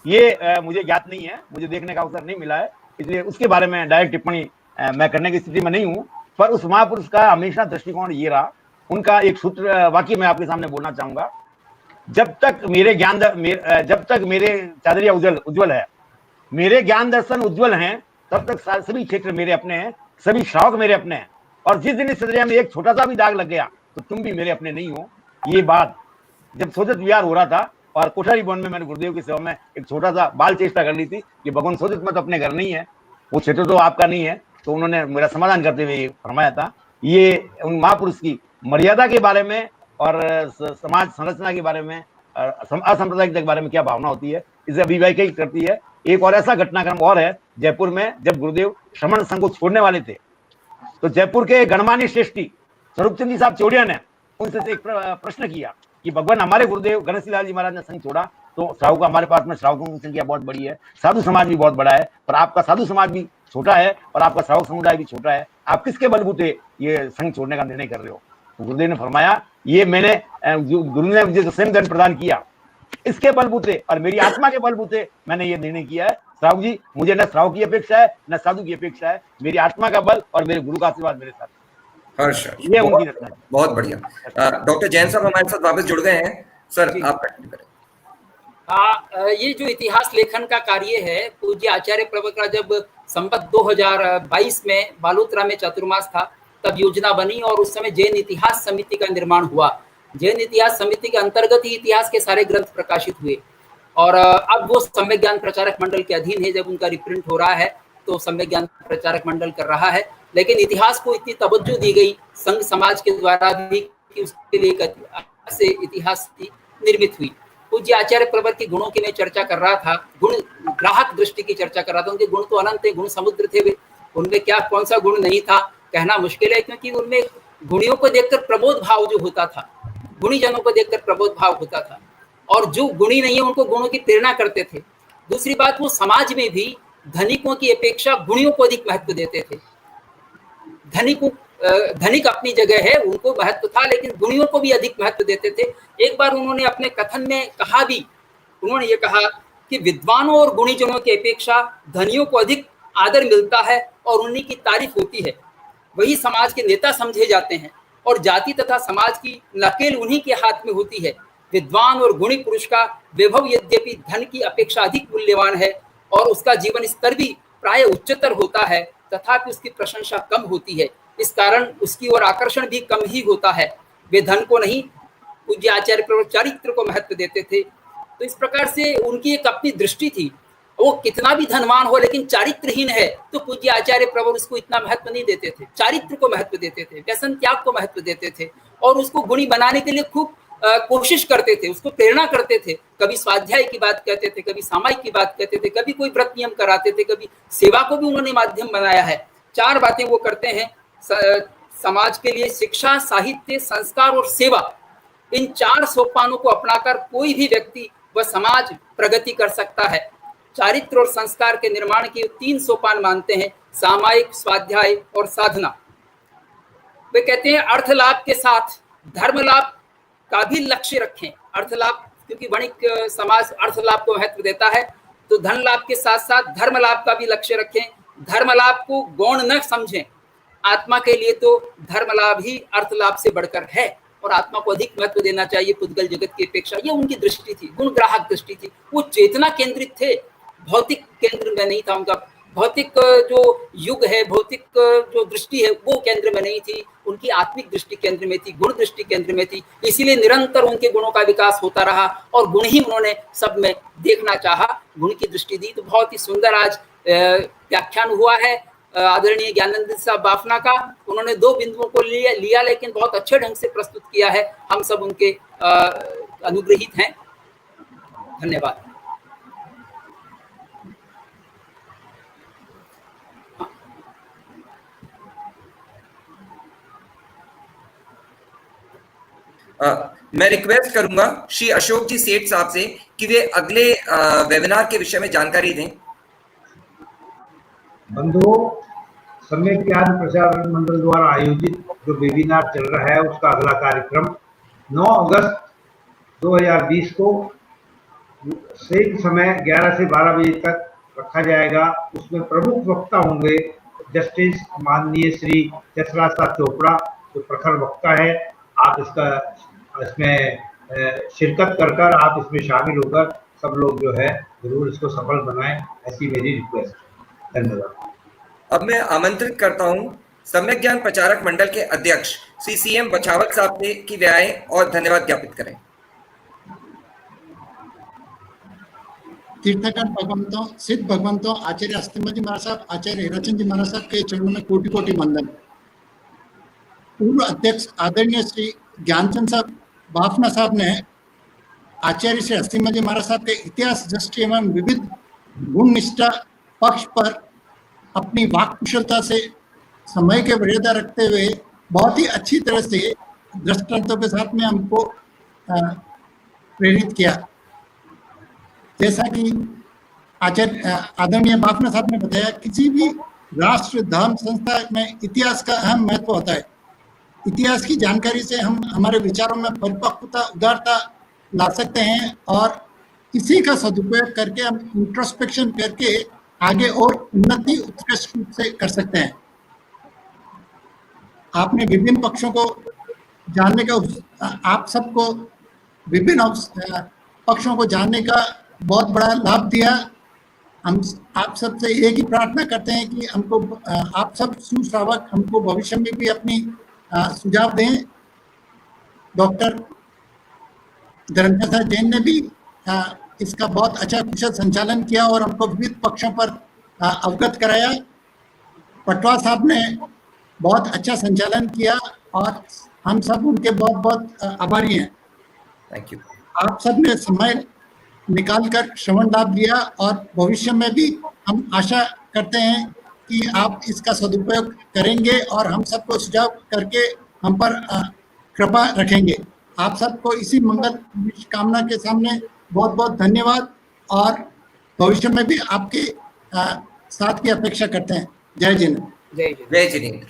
ये मुझे ज्ञात नहीं है, मुझे देखने का अवसर नहीं मिला है, इसलिए उसके बारे में डायरेक्ट टिप्पणी मैं करने की स्थिति में नहीं हूँ। पर उस महापुरुष का हमेशा दृष्टिकोण ये रहा। उनका एक सूत्र वाक्य मैं आपके सामने बोलना चाहूंगा, जब तक मेरे चादरिया उज्जवल है, मेरे ज्ञान दर्शन उज्जवल हैं, तब तक सभी क्षेत्र मेरे अपने हैं, सभी श्रावक मेरे अपने हैं। और जिस दिन इस चादरिया में एक छोटा सा भी दाग लग गया तो तुम भी मेरे अपने नहीं हो। ये बात जब सोजत विहार हो रहा था और कोठारी भवन में मैंने गुरुदेव की सेवा में एक छोटा सा बाल चेष्टा कर ली थी कि भगवान सोजत मत अपने घर नहीं है, वो क्षेत्र तो आपका नहीं है। तो उन्होंने मेरा समाधान करते हुए ये फरमाया था। ये उन महापुरुष की मर्यादा के बारे में और समाज संरचना के बारे में, असंप्रदायिकता के बारे में क्या भावना होती है, इसे अभिव्यक्ति करती है। एक और ऐसा घटनाक्रम और है, जयपुर में जब गुरुदेव श्रमण संघ को छोड़ने वाले थे, तो जयपुर के गणमान्य श्रेष्ठी स्वरूपचंद जी साहब चौड़िया ने उनसे एक प्रश्न किया कि भगवान, हमारे गुरुदेव गणेश लाल जी महाराज ने संघ छोड़ा, तो श्रावक हमारे पास में श्रावकों की संख्या बहुत बड़ी है, साधु समाज भी बहुत बड़ा है, पर आपका साधु समाज भी छोटा है और आपका श्रावक समुदाय भी छोटा है, आप किसके बलबूते ये संघ छोड़ने का निर्णय कर रहे हो? तो गुरुदेव ने फरमाया, ये मैंने, गुरु ने मुझे स्वयं दंड प्रदान किया, इसके बलबूते और मेरी आत्मा के बलबूते मैंने ये निर्णय किया है। श्रावक जी, मुझे न श्रावक की अपेक्षा है न साधु की अपेक्षा है, मेरी आत्मा का बल और मेरे गुरु का आशीर्वाद मेरे साथ। हर्ष, ये उनकी रचना है। बहुत बढ़िया। डॉक्टर जैन साहब हमारे साथ वापस जुड़ गए हैं। सर, आप कंटिन्यू करें। ये जो इतिहास लेखन का कार्य है, पूज्य आचार्य प्रवर का जब संवत 2022 में बालोतरा में चातुर्मास था, तब योजना बनी और उस समय जैन इतिहास समिति का निर्माण हुआ। जैन इतिहास समिति के अंतर्गत ही इतिहास के सारे ग्रंथ प्रकाशित हुए और अब वो सम्यक ज्ञान प्रचारक मंडल के अधीन है। जब उनका रिप्रिंट हो रहा है तो सम्यक ज्ञान प्रचारक मंडल कर रहा है, लेकिन इतिहास को इतनी तवज्जो दी गई संघ समाज के द्वारा भी कि उसके लिए एक से इतिहास की निर्मित हुई। पूज्य आचार्य प्रवर के गुणों की मैं चर्चा कर रहा था, गुण ग्राहक दृष्टि की चर्चा कर रहा था। उनके गुण तो अनंत है, गुण समुद्र थे वे, उनमें क्या कौन सा गुण नहीं था कहना मुश्किल है, क्योंकि उनमें गुणियों को देखकर प्रबोध भाव जो होता था, गुणी जनों को देखकर प्रबोध भाव होता था, और जो गुणी नहीं है उनको गुणों की प्रेरणा करते थे। दूसरी बात, वो समाज में भी धनिकों की अपेक्षा गुणियों को अधिक महत्व देते थे। धनिक अपनी जगह है, उनको महत्व था, लेकिन गुणियों को भी अधिक महत्व देते थे। एक बार उन्होंने अपने कथन में कहा भी, उन्होंने ये कहा कि विद्वानों और गुणीजनों की अपेक्षा धनियों को अधिक आदर मिलता है और उन्हीं की तारीफ होती है, वही समाज के नेता समझे जाते हैं और जाति तथा समाज की नकेल उन्हीं के हाथ में होती है। विद्वान और गुणी पुरुष का वैभव यद्यपि धन की अपेक्षा अधिक मूल्यवान है और उसका जीवन स्तर भी प्राय उच्चतर होता है, तथापि उसकी प्रशंसा कम होती है। इस कारण उसकी ओर आकर्षण भी कम ही होता है। वे धन को नहीं, पूज्य आचार्य प्रवर चारित्र को महत्व देते थे। तो इस प्रकार से उनकी एक अपनी दृष्टि थी। वो कितना भी धनवान हो लेकिन चारित्रहीन है तो पूज्य आचार्य प्रवर उसको इतना महत्व नहीं देते थे, चारित्र को महत्व देते थे, व्यसन त्याग को महत्व देते थे और उसको गुणी बनाने के लिए खूब कोशिश करते थे, उसको प्रेरणा करते थे। कभी स्वाध्याय की बात कहते थे, कभी सामायिक की बात कहते थे, कभी कोई व्रत नियम कराते थे, कभी सेवा को भी उन्होंने माध्यम बनाया है। 4 बातें वो करते हैं समाज के लिए: शिक्षा, साहित्य, संस्कार और सेवा। इन 4 सोपानों को अपनाकर कोई भी व्यक्ति व समाज प्रगति कर सकता है। चारित्र और संस्कार के निर्माण के 3 सोपान मानते हैं: सामायिक, स्वाध्याय और साधना। वे कहते हैं अर्थ लाभ के साथ धर्म लाभ का भी लक्ष्य रखें। अर्थ लाभ, क्योंकि वणिक समाज अर्थ लाभ को महत्व देता है, तो धन लाभ के साथ साथ धर्म लाभ का भी लक्ष्य रखें। धर्म लाभ को गौण न समझें। आत्मा के लिए तो धर्म लाभ ही अर्थ लाभ से बढ़कर है और आत्मा को अधिक महत्व देना चाहिए पुद्गल जगत की अपेक्षा। ये उनकी दृष्टि थी, गुण ग्राहक दृष्टि थी। वो चेतना केंद्रित थे, भौतिक केंद्र में नहीं था उनका। भौतिक जो युग है, भौतिक जो दृष्टि है वो केंद्र में नहीं थी, उनकी आत्मिक दृष्टि केंद्र में थी, गुण दृष्टि केंद्र में थी। इसीलिए निरंतर उनके गुणों का विकास होता रहा और गुण ही उन्होंने सब में देखना चाहा, गुण की दृष्टि दी। तो बहुत ही सुंदर आज व्याख्यान हुआ है आदरणीय ज्ञानंद साहब बाफना का। उन्होंने 2 बिंदुओं को लिया लेकिन बहुत अच्छे ढंग से प्रस्तुत किया है। हम सब उनके अनुग्रहित हैं। धन्यवाद। मैं रिक्वेस्ट करूंगा श्री अशोक जी सेठ साहब से कि वे अगले वेबिनार के विषय में जानकारी दें। बंधुओं, सम्यक ज्ञान प्रचार मंडल द्वारा आयोजित जो वेबिनार चल रहा है उसका अगला कार्यक्रम 9 अगस्त 2020 को सेम समय 11 से 12 बजे तक रखा जाएगा। उसमें प्रमुख वक्ता होंगे जस्टिस माननीय श्री जसराज साहब चोपड़ा, जो प्रखर वक्ता है। आप इसमें शिरकत कर आप इसमें शामिल होकर सब लोग जो है जरूर इसको सफल बनाएं, ऐसी मेरी रिक्वेस्ट। धन्यवाद। अब मैं आमंत्रित करता हूं सम्यक ज्ञान प्रचारक मंडल के अध्यक्ष श्री CM बछावत साहब से कि वे आए और धन्यवाद ज्ञापित करें। तीर्थकर भगवंतों, सिद्ध भगवंतों, आचार्य अस्तिमल जी महाराज साहब, आचार्य हीराचंद जी महाराज साहब के चरणों में कोटि कोटि वंदन। पूर्व अध्यक्ष आदरणीय श्री ज्ञानचंद साहब बाफना साहब ने आचार्य श्री अस्तिमल जी महाराज साहब के इतिहास दृष्टि एवं विविध गुण निष्ठा पक्ष पर अपनी वाक कुशलता से समय के मर्यादा रखते हुए बहुत ही अच्छी तरह से दृष्टांतों के साथ में हमको प्रेरित किया। जैसा कि आचार्य आदरणीय बाफना साहब ने बताया, किसी भी राष्ट्र धर्म संस्था में इतिहास का अहम महत्व होता है। इतिहास की जानकारी से हम हमारे विचारों में परिपक्वता, उदारता ला सकते हैं और इसी का सदुपयोग करके हम इंट्रोस्पेक्शन करके आगे और उन्नति उत्कृष्ट रूप से कर सकते हैं। आपने विभिन्न पक्षों को जानने का, आप सबको विभिन्न पक्षों को जानने का बहुत बड़ा लाभ दिया। हम आप सबसे एक ही प्रार्थना करते हैं कि हमको आप सब सुश्रावक हमको भविष्य में भी अपनी सुझाव दें। डॉक्टर धर्मप्रसाद जैन ने भी इसका बहुत अच्छा कुशल संचालन किया और हमको विविध पक्षों पर अवगत कराया। पटवा साहब ने बहुत अच्छा संचालन किया और हम सब उनके बहुत बहुत आभारी हैं। Thank you. आप सब ने समय निकालकर श्रवण लाभ लिया और भविष्य में भी हम आशा करते हैं कि आप इसका सदुपयोग करेंगे और हम सबको सुझाव करके हम पर कृपा रखेंगे। आप सबको इसी मंगल कामना के सामने बहुत बहुत धन्यवाद और भविष्य में भी आपके साथ की अपेक्षा करते हैं। जय जिनेन्द्र। जय जय जय जिनेन्द्र।